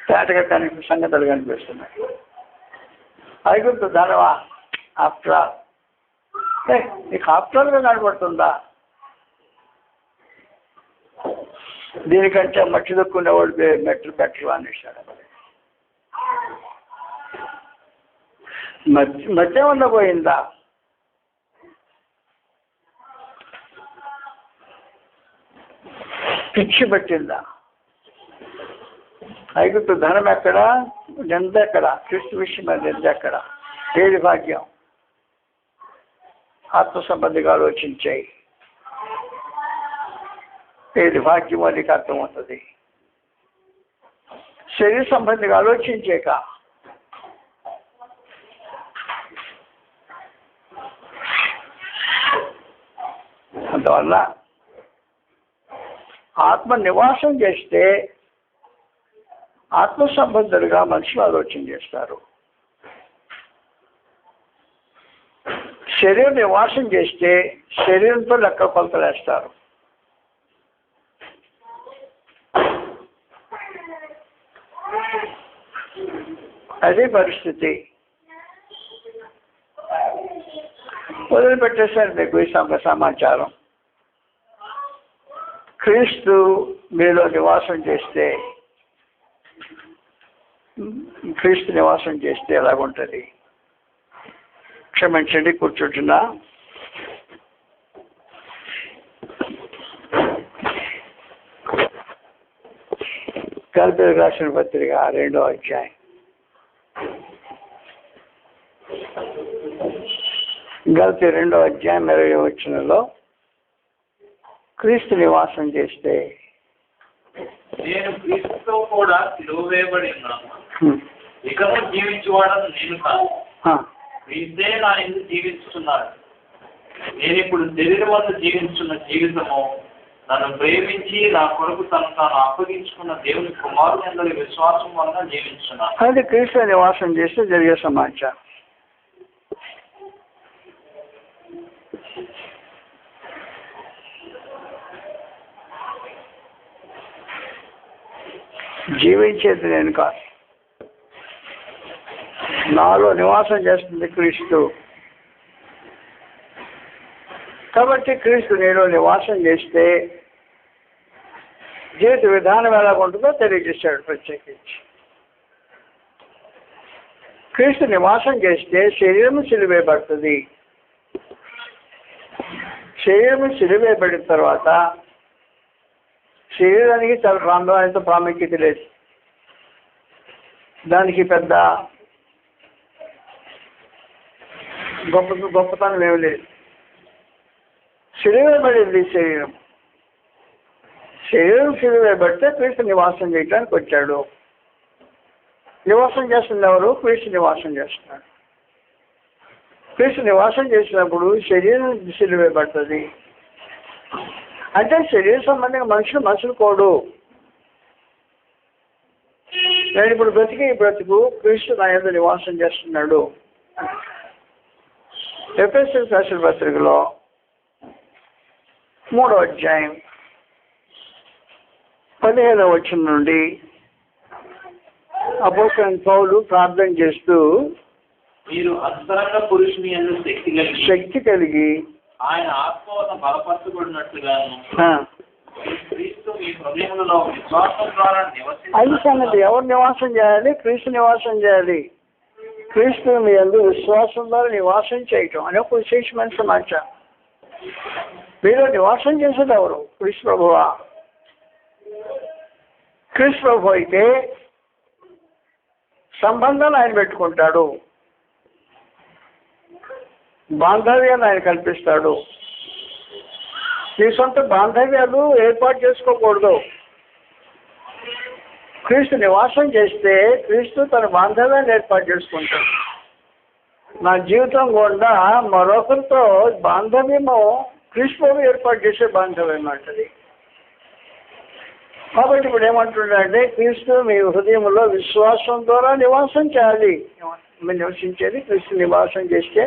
తేటగా సంగతులు కనిపిస్తున్నాయి. ఐగుప్తు ధనమా? ఆఫ్టర్ నీకు ఆఫ్టర్గా కనపడుతుందా? దీనికంటే మట్టి దొక్కునేవాడు మెట్లు బెటర్ అనేసాడు. మధ్య ఉండబోయిందా? పిచ్చి పట్టిందా? ఐగుప్తు ధనం ఎక్కడ? నింద ఎక్కడ? క్రీస్తు విషయం నింద ఎక్కడ? ఏది భాగ్యం? ఆత్మ సంబంధిగా ఆలోచించాయి. ఏది భాగ్యం అది అర్థమవుతుంది. శరీర సంబంధిగా ఆలోచించాక అందువల్ల ఆత్మ నివాసం చేస్తే ఆత్మ సంబంధులుగా మనుషులు ఆలోచన చేస్తారు. శరీరం నివాసం చేస్తే శరీరంతో లెక్క కొలతలేస్తారు. అదే పరిస్థితి. వదిలిపెట్టేశారు మీకు ఈ సమాచారం. క్రీస్తు మీలో నివాసం చేస్తే, క్రీస్తు నివాసం చేస్తే ఎలాగుంటుంది? క్షమించండి, కూర్చుంటున్నా. గలతీయులకు రాసిన పత్రిక 2వ అధ్యాయం. గలతీ 2వ అధ్యాయం 20వ వచనంలో క్రీస్తు నివాసం చేస్తే నేను క్రీస్తుతో కూడా సిలువ వేయబడి ఉన్నాను. ఇకను జీవించువాడను నేను కాదు, క్రీస్తే నా యందు జీవిస్తున్నాడు. నేను ఇప్పుడు శరీరం వల్ల జీవించున్న జీవితము నన్ను ప్రేమించి నా కొరకు తను తాను అప్పగించుకున్న దేవుని కుమారుని అందరి విశ్వాసం వల్ల జీవించున్నాను. అది క్రీస్తు నివాసం చేస్తే జరిగే సమాచారం. జీవించేది నేను కాదు, నాలో నివాసం చేస్తుంది క్రీస్తు. కాబట్టి క్రీస్తు నీలో నివాసం చేస్తే జీవిత విధానం ఎలా ఉంటుందో తెలియజేశాడు ప్రత్యేకించి. క్రీస్తు నివాసం చేస్తే శరీరం సిలువేయబడుతుంది. శరీరం సిలువేయబడిన తర్వాత శరీరానికి చాలా ఎంతో ప్రాముఖ్యత లేదు, దానికి పెద్ద గొప్పతనం ఏమి లేదు. సిలువేయబడింది శరీరం. శరీరం సిలువేయబడితే క్రీస్తు నివాసం చేయడానికి వచ్చాడు. నివాసం చేస్తుంది ఎవరు? క్రీస్తు నివాసం చేస్తున్నాడు. క్రీస్తు నివాసం చేసినప్పుడు శరీరం సిలువేయబడుతుంది. అంటే శరీర సంబంధంగా మనుషులు కోడు. నేను ఇప్పుడు బ్రతుకు క్రీస్తు నా యందు నివాసం చేస్తున్నాడు. ఎఫెసీయులకు రాసిన పత్రికలో 3వ అధ్యాయం 15వ వచనం నుండి అపోస్తలుడైన పౌలు ప్రార్థన చేస్తూ, మీరు అంతరంగ పురుషుని యందు శక్తి కలిగి ఆయన ఆత్మ వలన బలపరచబడినట్లుగాను క్రీస్తు మీ హృదయములలో విశ్వాసం ద్వారా అది సంగతి. ఎవరు నివాసం చేయాలి? క్రీస్తు నివాసం చేయాలి. క్రీస్తు మీ యందు విశ్వాసం ద్వారా నివాసం చేయటం అనే ఒక విశేషమైన సమాచారం. మీరు నివాసం చేసేది ఎవరు? క్రీస్తు ప్రభువా. క్రీస్తు ప్రభు అయితే సంబంధాలు ఆయన పెట్టుకుంటాడు, బాంధవ్యాన్ని ఆయన కల్పిస్తాడు. నీ సొంత బాంధవ్యాలు ఏర్పాటు చేసుకోకూడదు. క్రీస్తు నివాసం చేస్తే క్రీస్తు తన బాంధవ్యాన్ని ఏర్పాటు చేసుకుంటాడు. నా జీవితం గుండా మరొకరితో బాంధవ్యము క్రీస్తు ఏర్పాటు చేసే బాంధవ్యం అంటది. కాబట్టి ఇప్పుడు ఏమంటున్నాడంటే క్రీస్తు మీ హృదయంలో విశ్వాసం ద్వారా నివాసం చేయాలి. మీరు నివసించేది క్రీస్తు నివాసం చేస్తే.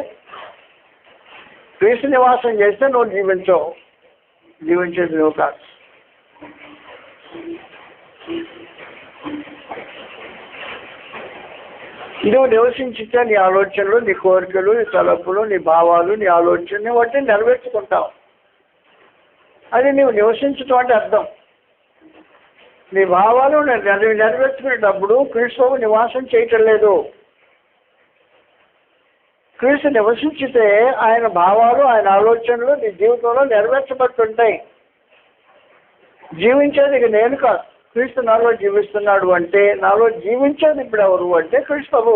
క్రీస్తు నివాసం చేస్తే నువ్వు జీవించవు, జీవించేది నువ్వు కాదు. నువ్వు నివసించితే నీ ఆలోచనలు, నీ కోరికలు, నీ తలపులు, నీ భావాలు, నీ ఆలోచనని వాటిని నెరవేర్చుకుంటావు. అది నీవు నివసించటం అంటే అర్థం. నీ భావాలు నెరవేర్చుకునేటప్పుడు క్రీస్తు నివాసం చేయటం లేదు. క్రీస్తు నివసించితే ఆయన భావాలు, ఆయన ఆలోచనలు నీ జీవితంలో నెరవేర్చబడుతుంటాయి. జీవించేది ఇక నేను కాదు, క్రీస్తు నాలో జీవిస్తున్నాడు. అంటే నాలో జీవించేది ఇప్పుడు ఎవరు అంటే క్రీస్తు.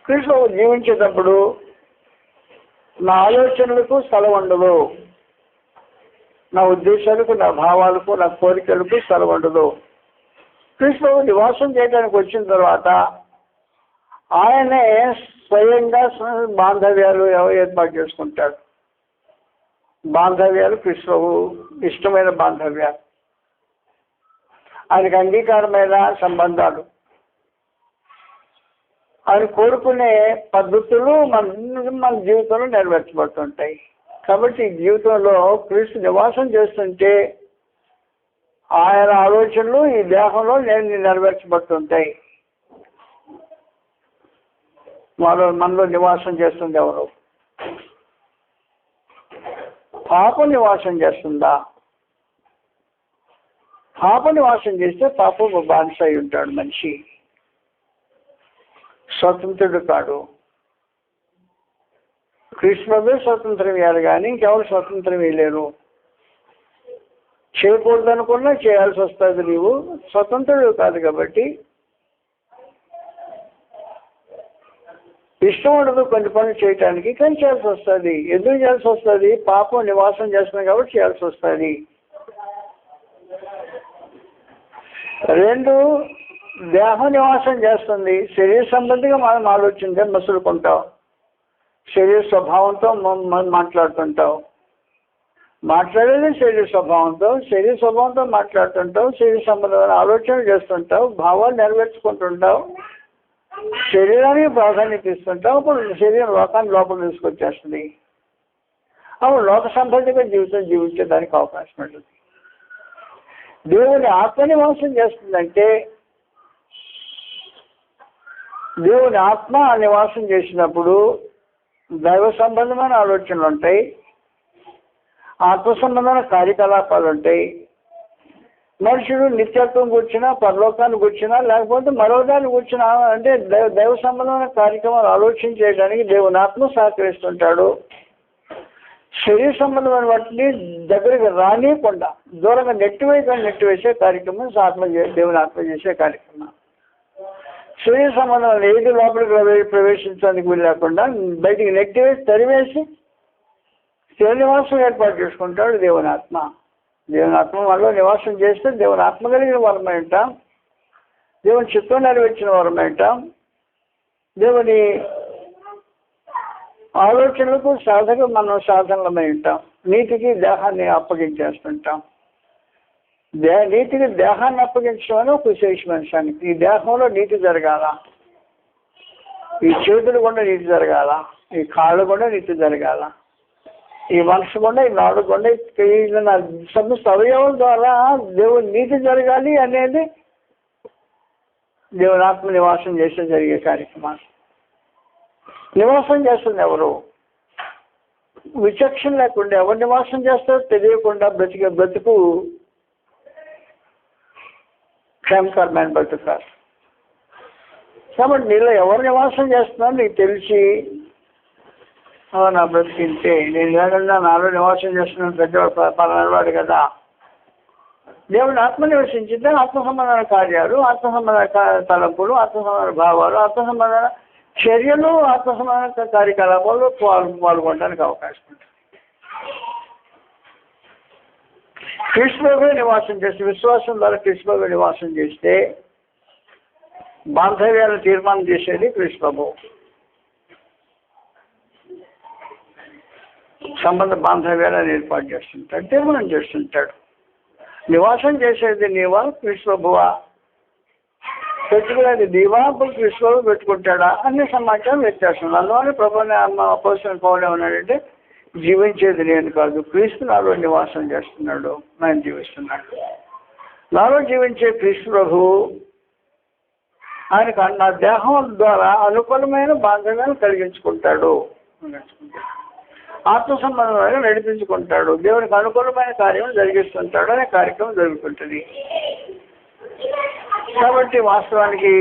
క్రీస్తు జీవించేటప్పుడు నా ఆలోచనలకు స్థలం ఉండదు, నా ఉద్దేశాలకు, నా భావాలకు, నా కోరికలకు స్థలం ఉండదు. క్రీస్తు నివాసం చేయడానికి వచ్చిన తర్వాత ఆయనే స్వయంగా బాంధవ్యాలు ఏర్పాటు చేసుకుంటాడు. బాంధవ్యాలు క్రీస్తు ఇష్టమైన బాంధవ్యాలు, ఆయనకు అంగీకారమైన సంబంధాలు, ఆయన కోరుకునే పద్ధతులు మన జీవితంలో నెరవేర్చబడుతుంటాయి. కాబట్టి జీవితంలో క్రీస్తు నివాసం చేస్తుంటే ఆయన ఆలోచనలు ఈ దేహంలో నెరవేర్చబడుతుంటాయి. మనలో నివాసం చేస్తుంది ఎవరు? పాపం నివాసం చేస్తుందా? పాప నివాసం చేస్తే పాపం బానిస అయి ఉంటాడు మనిషి, స్వతంత్రుడు కాడు. కృష్ణుడే స్వతంత్రం ఇవ్వాలి కానీ ఇంకెవరు స్వతంత్రం ఇవ్వలేరు. చేయకూడదు అనుకున్నా చేయాల్సి వస్తుంది. నీవు స్వతంత్రుడు కాదు కాబట్టి ఇష్టం ఉండదు కొన్ని పనులు చేయటానికి, కానీ చేయాల్సి వస్తుంది. ఎందుకు చేయాల్సి వస్తుంది? పాపం నివాసం చేస్తున్నాం కాబట్టి చేయాల్సి వస్తుంది. 2, దేహం నివాసం చేస్తుంది. శరీర సంబంధిగా మనం ఆలోచించే మసులుకుంటాం. శరీర స్వభావంతో మాట్లాడుతుంటావు. మాట్లాడేది శరీర స్వభావంతో మాట్లాడుతుంటావు. శరీర సంబంధమైన ఆలోచనలు చేస్తుంటావు. భావాలు నెరవేర్చుకుంటుంటావు. శరీరానికి ప్రాధాన్యత ఇస్తుంటావు. అప్పుడు శరీరం లోకాన్ని లోపల తీసుకొచ్చేస్తుంది. అప్పుడు లోక సంబంధిగా జీవితం జీవించడానికి అవకాశం ఉంటుంది. దేవుని ఆత్మ నివాసం చేస్తుందంటే దేవుని ఆత్మ నివాసం చేసినప్పుడు దైవ సంబంధమైన ఆలోచనలు ఉంటాయి, ఆత్మ సంబంధమైన కార్యకలాపాలు ఉంటాయి. మనుషుడు నిత్యత్వం కూర్చున్నా, పరలోకాన్ని కూర్చున్నా, లేకపోతే మరోదాన్ని కూర్చున్నా అంటే దైవ సంబంధమైన కార్యక్రమాలు ఆలోచన చేయడానికి దేవుని ఆత్మ సహకరిస్తుంటాడు. శరీర సంబంధమైన వాటిని దగ్గరికి రానియకుండా దూరంగా నెట్టివేసే కార్యక్రమం దేవుని ఆత్మ చేసే కార్యక్రమం. శరీర సంబంధం ఏది లోపలికి ప్రవేశించడానికి వీలు లేకుండా బయటికి నెట్టివేసి తరివేసి శ్రీనివాసం ఏర్పాటు చేసుకుంటాడు దేవుని ఆత్మ. దేవుని ఆత్మ మనలో నివాసం చేస్తే దేవుని ఆత్మ కలిగిన వరమై ఉంటాం. దేవుని చిత్తం నెరవేర్చిన వరమై ఉంటాం. దేవుని ఆలోచనలకు మనం సాధనలమై ఉంటాం. నీతికి దేహాన్ని అప్పగించేస్తుంటాం. నీతికి దేహాన్ని అప్పగించడం అని ఒక విశేషమైన సంగతి. ఈ దేహంలో నీతి జరగాల, ఈ చేతులు కూడా నీతి జరగాల, ఈ కాళ్ళు కూడా నీతి జరగాల, ఈ మనసు కూడా, ఈ నాలుగు కూడా, సమస్త అవయవం ద్వారా దేవుని నీతి జరగాలి అనేది దేవుని ఆత్మ నివాసం చేస్తే జరిగే కార్యక్రమాలు. నివాసం చేస్తుంది ఎవరు? విచక్షణ లేకుండా ఎవరు నివాసం చేస్తారో తెలియకుండా బ్రతుకు క్షేమకరమైన బ్రతుకుతారు. కాబట్టి నీలో ఎవరు నివాసం చేస్తున్నారో నీకు తెలిసి నా బ్రతికింటే నేను లేకుండా నాలో నివాసం చేస్తున్నాను పెద్దవాడు పలానాడు కదా. దేవుని ఆత్మ నివసించింటే ఆత్మ సంబంధమైన కార్యాలు, ఆత్మ సంబంధమైన తలంపులు, ఆత్మ సంబంధమైన భావాలు, ఆత్మ సంబంధమైన చర్యలు, ఆత్మ సంబంధమైన కార్యకలాపాలు పాల్గొనడానికి అవకాశం ఉంటుంది. క్రీస్తులో నివాసం చేస్తే, విశ్వాసం ద్వారా క్రీస్తులో నివాసం చేస్తే బాంధవ్యాలను తీర్మానం చేసేది క్రీస్తు. సంబంధ బాంధవ్యాలను ఏర్పాటు చేస్తుంటాడు, తీర్మానం చేస్తుంటాడు. నివాసం చేసేది నీవా క్రీస్తువా, పెట్టుకునేది నీవా క్రీస్తువు పెట్టుకుంటాడా అన్ని సమాచారం వ్యత్యాసం. అందువల్ల ప్రభుత్వం పౌరులు ఏమన్నాడంటే జీవించేది నేను కాదు, క్రీస్తు నాలో నివాసం చేస్తున్నాడు, నేను జీవిస్తున్నాడు. నాలో జీవించే క్రీస్తు ప్రభు ఆయనకు నా దేహం ద్వారా అనుకూలమైన బాంధవ్యాన్ని కలిగించుకుంటాడు, ఆత్మ సంబంధంగా నడిపించుకుంటాడు, దేవునికి అనుకూలమైన కార్యం జరిగిస్తుంటాడు అనే కార్యక్రమం జరుగుతుంటుంది. కాబట్టి వాస్తవానికి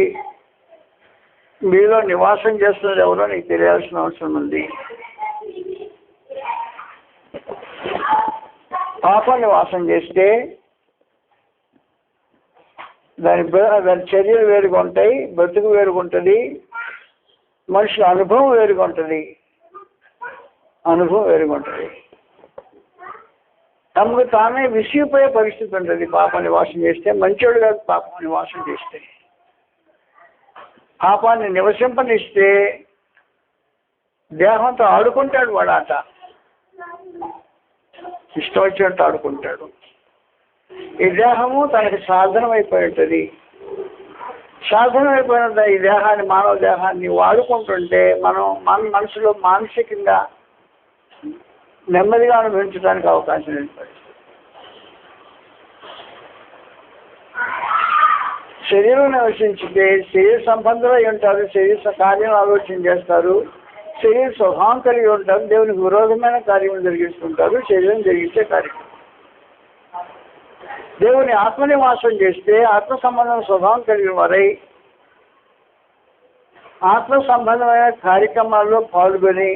మీలో నివాసం చేస్తున్నది ఎవరో నీకు తెలియాల్సిన అవసరం ఉంది. పాపం నివాసం చేస్తే దాని చర్యలు వేరుగా ఉంటాయి, బ్రతుకు వేరుగా ఉంటుంది, మనుషుల అనుభవం వేరుగా ఉంటుంది. తమకు తానే విసిగిపోయే పరిస్థితి ఉంటుంది పాపం నివాసం చేస్తే. మంచోడు కాదు పాపం నివాసం చేస్తే. పాపాన్ని నివసింపనిస్తే దేహంతో ఆడుకుంటాడు వాడు. ఆట ఇష్టం వచ్చినట్టు ఆడుకుంటాడు. ఈ దేహము తనకి సాధనం అయిపోయి ఉంటుంది. సాధనం అయిపోయిన ఈ దేహాన్ని, మానవ దేహాన్ని వాడుకుంటుంటే మన మనసులో మానసికంగా నెమ్మదిగా అనుభవించడానికి అవకాశం ఏర్పడుతుంది. శరీరం నివసించితే శరీర సంబంధులు అయి ఉంటారు, శరీర కార్యం ఆలోచన చేస్తారు, శరీర స్వభావం కలిగి ఉంటారు, దేవునికి విరోధమైన కార్యం జరిగిస్తుంటారు, శరీరం జరిగించే కార్యక్రమం. దేవుని ఆత్మ నివాసం చేస్తే ఆత్మ సంబంధం స్వభావం కలిగిన వారై ఆత్మ సంబంధమైన కార్యక్రమాల్లో పాల్గొని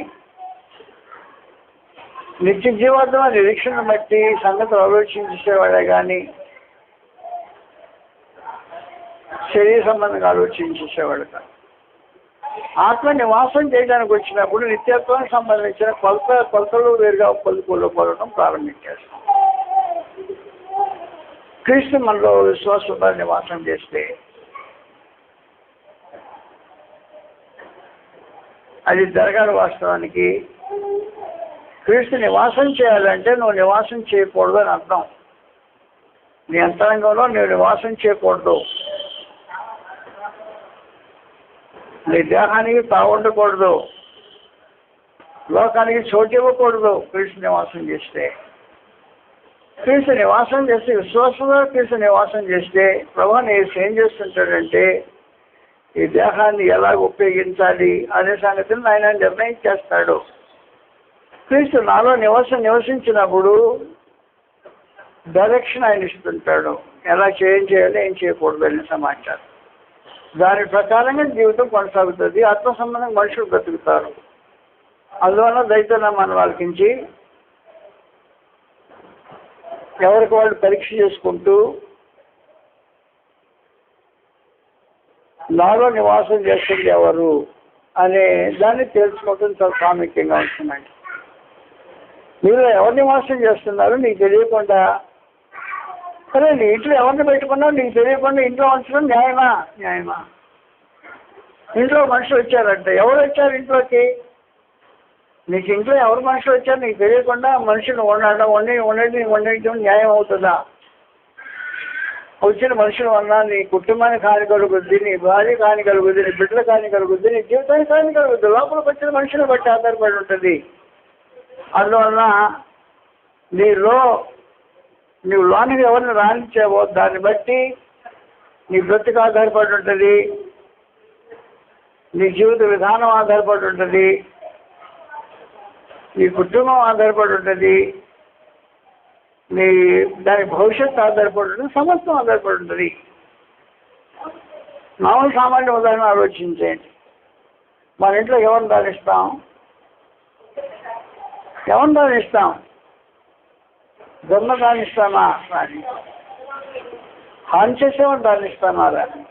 నిత్య జీవాత్మ నిరీక్షణ బట్టి సంగతులు ఆలోచించేవాడే కానీ శరీర సంబంధంగా ఆలోచించేవాడు కాదు. ఆత్మ నివాసం చేయడానికి వచ్చినప్పుడు నిత్యత్వానికి సంబంధించిన కొలతలు వేరుగా కొలుకోవడం ప్రారంభించేస్తాం. క్రీస్తు మనలో విశ్వాసంతో నివాసం చేస్తే అది జరగాలి. వాస్తవానికి క్రీస్తు నివాసం చేయాలంటే నువ్వు నివాసం చేయకూడదు అని అర్థం. నీ అంతరంగంలో నువ్వు నివాసం చేయకూడదు. నీ దేహానికి తాగుండకూడదు, లోకానికి చోటు ఇవ్వకూడదు. క్రీస్తు నివాసం చేస్తే, క్రీస్తు నివాసం చేస్తే, విశ్వాసంలో క్రీస్తు నివాసం చేస్తే ప్రభువు ఏం చేస్తుంటాడంటే ఈ దేహాన్ని ఎలా ఉపయోగించాలి అనే సంగతిని ఆయన నిర్ణయించేస్తాడు. క్రీస్తు నాలో నివసించినప్పుడు డైరెక్షన్ ఆయన ఇస్తుంటాడు. ఎలా చేయాలి, ఏం చేయకూడదు అనే సమాచారం. దాని ప్రకారంగా జీవితం కొనసాగుతుంది. ఆత్మ సంబంధం మనుషులు బ్రతుకుతారు. అందువల్ల దైతనామాన్ని వాళ్ళకించి ఎవరికి వాళ్ళు పరీక్ష చేసుకుంటూ నాలో నివాసం చేస్తుంది ఎవరు అనే దాన్ని తెలుసుకోవడం చాలా ప్రాముఖ్యంగా ఉంటుందండి. మీరు ఎవరు నివాసం చేస్తున్నారు నీకు తెలియకుండా, సరే నీ ఇంట్లో ఎవరిని పెట్టుకున్నావు నీకు తెలియకుండా ఇంట్లో ఉంచడం న్యాయమా? ఇంట్లో మనుషులు వచ్చారంట, ఎవరు వచ్చారు ఇంట్లోకి? నీకు ఇంట్లో ఎవరు మనుషులు వచ్చారు నీకు తెలియకుండా మనుషులు వండడం న్యాయం అవుతుందా? వచ్చిన మనుషుల వల్ల నీ కుటుంబానికి హాని కలుగుద్ది, నీ భార్యకి హాని కలుగుద్ది, నీ బిడ్డలకు హాని కలుగుద్ది, నీ జీవితానికి హాని కలుగుద్ది. లోపలికి వచ్చిన మనుషులను బట్టి ఆధారపడి ఉంటుంది. అందువల్ల నీవు లోనికి ఎవరిని రాణించావో దాన్ని బట్టి నీ బ్రతుకు ఆధారపడి ఉంటుంది, నీ జీవిత విధానం ఆధారపడి ఉంటుంది, నీ కుటుంబం ఆధారపడి ఉంటుంది, దాని భవిష్యత్తు ఆధారపడి ఉంటుంది, సమస్తం ఆధారపడి ఉంటుంది. మామూలు సామాన్య ఉదాహరణ ఆలోచించేయండి. మన ఇంట్లో ఎవరిని దానిస్తాం? దొంగ దానిస్తామా? రాని. హాని చేసేవాడు దానిస్తామా? రాని.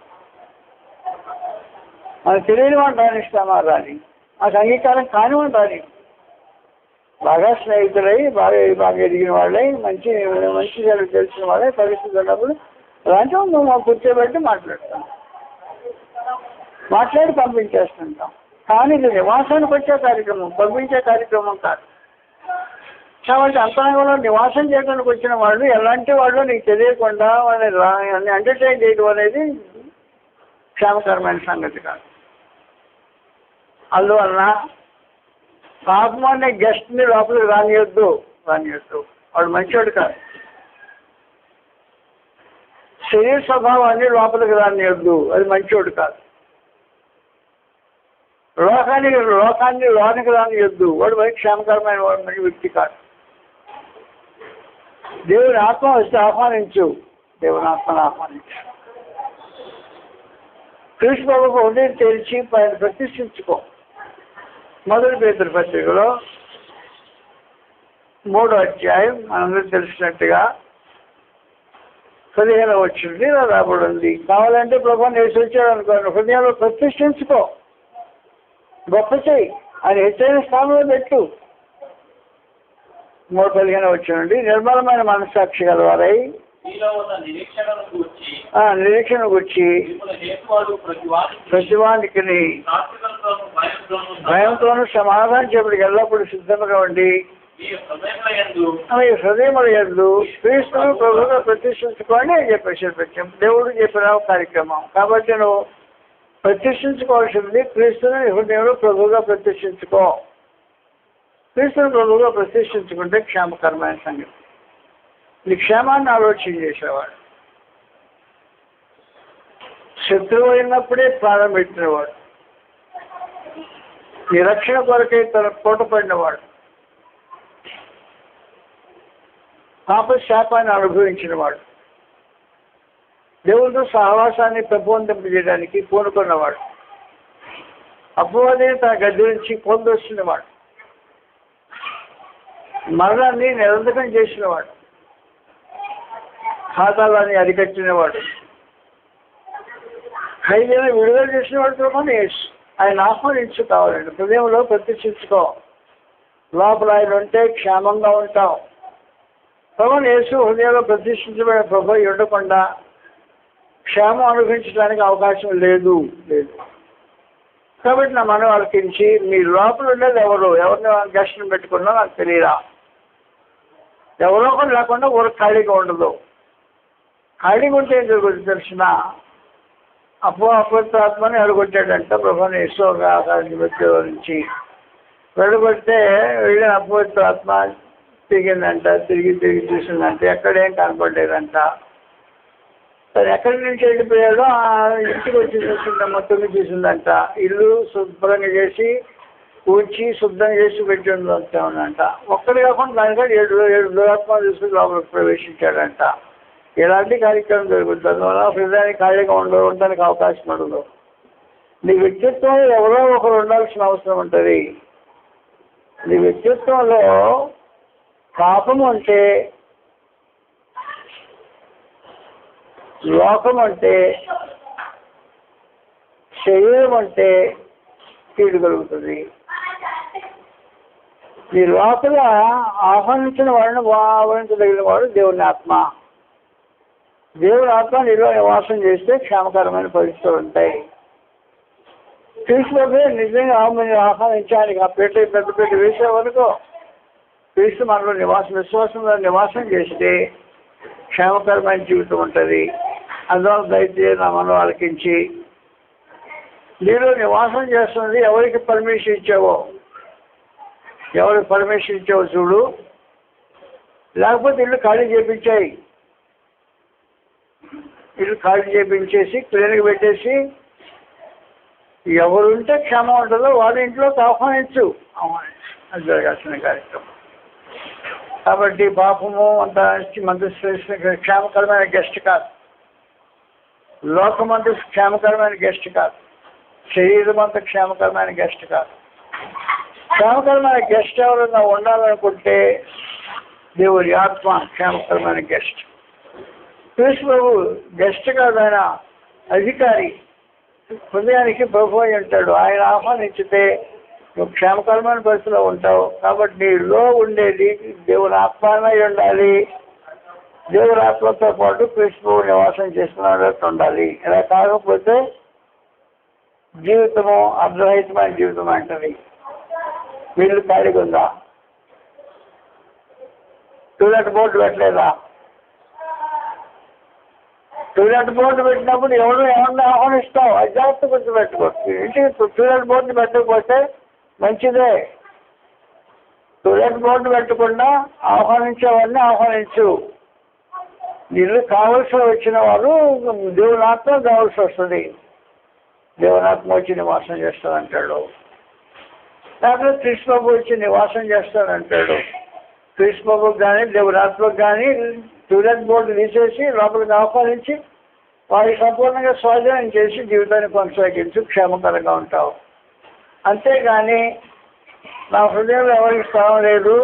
మనకు తెలియని వాడు దానిస్తామా? రాని. మనకు అంగీకారం కానివాడు రాని. బాగా స్నేహితులై బాగా ఎదిగిన వాళ్ళై మంచి తెలిసిన వాళ్ళే పరిస్థితి ఉన్నప్పుడు అలాంటి మేము కూర్చోబెట్టి మాట్లాడి పంపించేస్తుంటాం. కానీ ఇది నివాసానికి వచ్చే కార్యక్రమం, పంపించే కార్యక్రమం కాదు. కాబట్టి అంతరంగంలో నివాసం చేయడానికి వచ్చిన వాళ్ళు ఎలాంటి వాళ్ళు నీకు తెలియకుండా వాళ్ళని ఎంటర్టైన్ చేయడం అనేది క్షేమకరమైన సంగతి కాదు. అందువలన పాపం అనే గెస్ట్ని లోపలికి రానియొద్దు. వాడు మంచివాడు కాదు. శరీర స్వభావాన్ని లోపలికి రానియొద్దు, అది మంచివాడు కాదు. లోకాన్ని లోనికి రానియొద్దు, వాడు మరి క్షేమకరమైన వాడు మంచి వ్యక్తి కాదు. దేవుని ఆత్మ వస్తే ఆహ్వానించు, దేవుని ఆత్మను ఆహ్వానించు. క్రీస్తు ప్రభువుకు హృదయం తెరిచి పైన ప్రతిష్ఠించుకో. మొదటి పేతురు పత్రికలో 3వ అధ్యాయం మనందరూ తెలిసినట్టుగా 15వ వచనం ఇలా రాబడి ఉంది. కావాలంటే ప్రభువుని వేసి వచ్చాడు అనుకోండి, హృదయంలో ప్రతిష్ఠించుకో, గొప్ప చేయి, ఆయన హెచ్చైన స్థానంలో పెట్టు. 3:15 వచ్చినండి. నిర్మలమైన మనస్సాక్షి గలవారై నిరీక్షణ గురించి ప్రతివానికి భయంతోనూ సమాధానం చెప్పడానికి ఎల్లప్పుడూ సిద్ధంగా ఉండి హృదయముల యందు క్రీస్తును ప్రభువుగా ప్రతిష్ఠించుకోండి అని చెప్పేసి దేవుడు చెప్పిన కార్యక్రమం. కాబట్టి నువ్వు ప్రతిష్ఠించుకోవాల్సింది క్రీస్తుని హృదయంలో ప్రభువుగా ప్రతిష్ఠించుకో. క్రీస్తుని ప్రభువుగా ప్రతిష్ఠించుకుంటే క్షేమకరమైన సంగతి. నీ క్షేమాన్ని ఆలోచన చేసేవాడు, శత్రువు అయినప్పుడే ప్రాణం పెట్టినవాడు, నీ రక్షణ కొరకై తన కోట పడినవాడు, పాప శాపాన్ని అనుభవించిన వాడు, దేవుడితో సహవాసాన్ని పెంపొందింపజేయడానికి పూనుకున్నవాడు, అపవాదిని తన గది నుంచి పొందొస్తున్నవాడు, మరణాన్ని నిరంతరం చేసినవాడు, ఖాతాలని అరికట్టినవాడు, ఖైదీని విడుదల చేసినవాడు ప్రభుని యేసు. ఆయన ఆహ్వానించు కావాలండి, హృదయంలో ప్రతిష్ఠించుకో. లోపల ఆయన ఉంటే క్షేమంగా ఉంటాం. ప్రభుని యేసు హృదయంలో ప్రతిష్ఠించబడిన ప్రభు ఉండకుండా క్షేమం అనుభవించడానికి అవకాశం లేదు. కాబట్టి నా మనం ఆలకించి, మీ లోపల ఉండేది ఎవరిని గెస్ట్ని పెట్టుకున్నా నాకు తెలియదా? ఎవరో ఒకరు లేకుండా ఊరికి ఖాళీగా ఉండదు. ఖాళీగా ఉంటే ఏం జరుగుతుంది తెలిసిన? అపవిత్రాత్మని ఎడగొట్టాడంట ప్రభుని యేసు నుంచి. వెళ్ళగొడితే వెళ్ళిన అపవిత్రాత్మ తిరిగిందంట, తిరిగి చూసిందంట, ఎక్కడేం కనపడలేదంట. తను ఎక్కడి నుంచి వెళ్ళిపోయాడో ఆ ఇంటికి వచ్చి చూసిందంట, మొత్తం చూసిందంట. ఇల్లు శుభ్రంగా చేసి ఊడ్చి శుభ్రంగా చేసి పెట్టి ఉందంట. ఒక్కడి కాకుండా దానికంటే 7 దురాత్మలు చూసి లోపలికి ప్రవేశించాడంట. ఎలాంటి కార్యక్రమం జరుగుతుంది? అందువల్ల హృదయానికి ఖాళీగా ఉండడానికి అవకాశం ఉండదు. నీ వ్యక్తిత్వంలో ఎవరో ఒకరు ఉండాల్సిన అవసరం ఉంటుంది. నీ వ్యక్తిత్వంలో పాపం అంటే, లోకం అంటే, శరీరం అంటే కీడు కలుగుతుంది. ఈ లోపల ఆహ్వానించిన వాడిని ఆహ్వానించదగిన వాడు దేవుని ఆత్మ. దేవుని ఆత్మ నీలో నివాసం చేస్తే క్షేమకరమైన పరిస్థితులు ఉంటాయి. క్రీస్తులోకి నిజంగా ఆహ్వానించడానికి ఆ పెద్ద పెద్ద వేసే వరకు క్రీస్తు మనలో విశ్వాసంలో నివాసం చేస్తే క్షేమకరమైన జీవితం ఉంటుంది. అందువల్ల దయచేసి నా మనం ఆలకించి, నీలో నివాసం చేస్తున్నది ఎవరికి పర్మిషన్ ఇచ్చావో, ఎవరికి పర్మిషన్ ఇచ్చావో చూడు. లేకపోతే ఇల్లు ఖాళీ చేయించాయి, ఇల్లు ఖాళీ చేయించేసి క్లీన్గా పెట్టేసి ఎవరుంటే క్షేమం ఉంటుందో వాళ్ళ ఇంట్లోకి ఆహ్వానించు. అది జరగాల్సిన కార్యక్రమం. కాబట్టి పాపము అంత మంది క్షేమకరమైన గెస్ట్ కాదు, లోకమంతా క్షేమకరమైన గెస్ట్ కాదు, శరీరం అంతా క్షేమకరమైన గెస్ట్ కాదు. క్షేమకరమైన గెస్ట్ ఎవరైనా ఉండాలనుకుంటే దేవుడి ఆత్మ క్షేమకరమైన గెస్ట్. క్రీస్తు ప్రభు గెస్ట్ కాదు, ఆయన అధికారి. హృదయానికి ప్రభు అయి ఉంటాడు. ఆయన ఆహ్వానించితే నువ్వు క్షేమకరమైన పరిస్థితిలో ఉంటావు. కాబట్టి నీలో ఉండేది దేవుని ఆత్మనే ఉండాలి. దేవుని ఆత్మతో పాటు క్రీస్తు నివాసం చేస్తున్నట్టు ఉండాలి. ఇలా కాకపోతే జీవితము అర్ధరహితమైన జీవితం అంటది. వీళ్ళు ఖాళీగా ఉందా? టూలెట్ బోర్డు పెట్టలేదా? టూలెట్ బోర్డు పెట్టినప్పుడు ఏమన్నా ఆహ్వానిస్తావు, అది జాగ్రత్త గుర్తుపెట్టుకోవచ్చు. ఇంటికి టూలెట్ బోర్డు పెట్టకపోతే మంచిదే. టూలెట్ బోర్డు పెట్టకుండా ఆహ్వానించేవాడిని ఆహ్వానించు. ఇల్లు కావలసి వచ్చిన వారు దేవుని ఆత్మ కావాల్సి వస్తుంది. దేవుని ఆత్మ వచ్చి నివాసం చేస్తానంటాడు. లేకపోతే క్రీస్తు బాబు వచ్చి నివాసం చేస్తానంటాడు. క్రీస్తు బాబుకి కానీ దేవుని ఆత్మకు కానీ టూలెట్ బోర్డు తీసేసి లోపలికి ఆహ్వానించి వారికి సంపూర్ణంగా స్వాధీనం చేసి జీవితాన్ని కొనసాగించు, క్షేమకరంగా ఉంటావు. అంతేగాని నా హృదయంలో ఎవరికి స్థానం లేదు,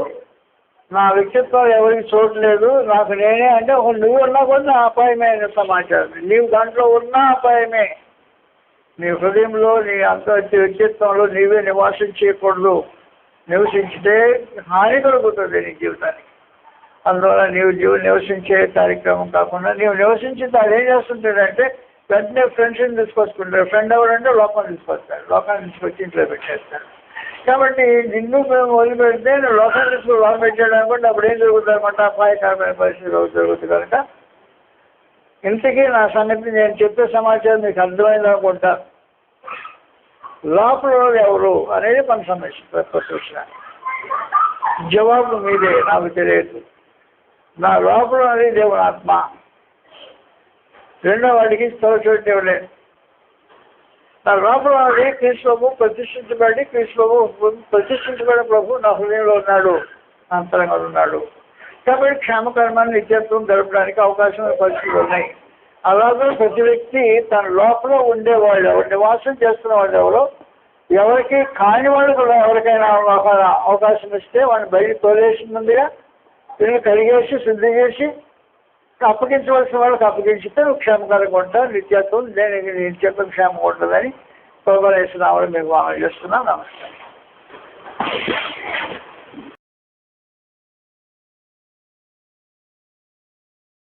నా వ్యక్తిత్వం ఎవరికి చోటు లేదు, నాకు నేనే అంటే ఒక నువ్వు ఉన్నా కూడా అపాయమే అనే సమాచారం. నీవు దాంట్లో ఉన్నా అపాయమే. నీ హృదయంలో నీ అంత వ్యక్తిత్వంలో నీవే నివాసం చేయకూడదు. నివసించితే హాని కలుగుతుంది నీ జీవితానికి. అందువల్ల నీవు నివసించే కార్యక్రమం కాకుండా నీవు నివసించిన అది ఏం చేస్తుంటాడంటే వెంటనే ఫ్రెండ్స్ని తీసుకొచ్చుకుంటాడు. ఫ్రెండ్ ఎవరంటే లోకాన్ని తీసుకొస్తాడు, లోకాన్ని తీసుకొచ్చి ఇంట్లో పెట్టేస్తాడు. కాబట్టి నిన్ను మేము వదిలిపెడితే నువ్వు లోకాన్ని తీసుకుని లోపల పెట్టాడు అనుకుంటే అప్పుడు ఏం జరుగుతుంది అనమాట? అపాయకరమైన పరిస్థితులు జరుగుతుంది. కనుక ఇంతకీ నా సంగతి నేను చెప్పే సమాచారం మీకు అర్థమైంది అనుకుంటా. లోపల ఎవరు అనేది మన సమస్య. ప్రశ్న జవాబు మీదే, నాకు తెలియదు. నా లోపల అనేది దేవుని ఆత్మ. రెండో వాడికి చోటు ఇవ్వలేదు. నా లోపల అనేది క్రీస్తు ప్రభు ప్రతిష్ఠించబడి, ప్రతిష్ఠించబడిన ప్రభు నా హృదయంలో ఉన్నాడు, నా అంతరంగా ఉన్నాడు. కాబట్టి క్షేమకరమైన నిత్యత్వం గడపడానికి అవకాశమైన పరిస్థితులు ఉన్నాయి. అలాగే ప్రతి వ్యక్తి తన లోపల ఉండేవాళ్ళు ఎవరు, నివాసం చేస్తున్న వాళ్ళు ఎవరో ఎవరికి కాని వాళ్ళు కూడా ఎవరికైనా ఒక అవకాశం ఇస్తే వాడిని బయట తోలేసి ముందుగా తిరిగి కడిగేసి శుద్ధి చేసి అప్పగించవలసిన వాళ్ళకి అప్పగించితే నువ్వు క్షేమకరంగా ఉంటావు. నిత్యత్వం దేనికి నిత్యత్వం క్షేమంగా ఉంటుందని ప్రభువు యేసు నామములో మీకు మనం చేస్తున్నాం. నమస్కారం.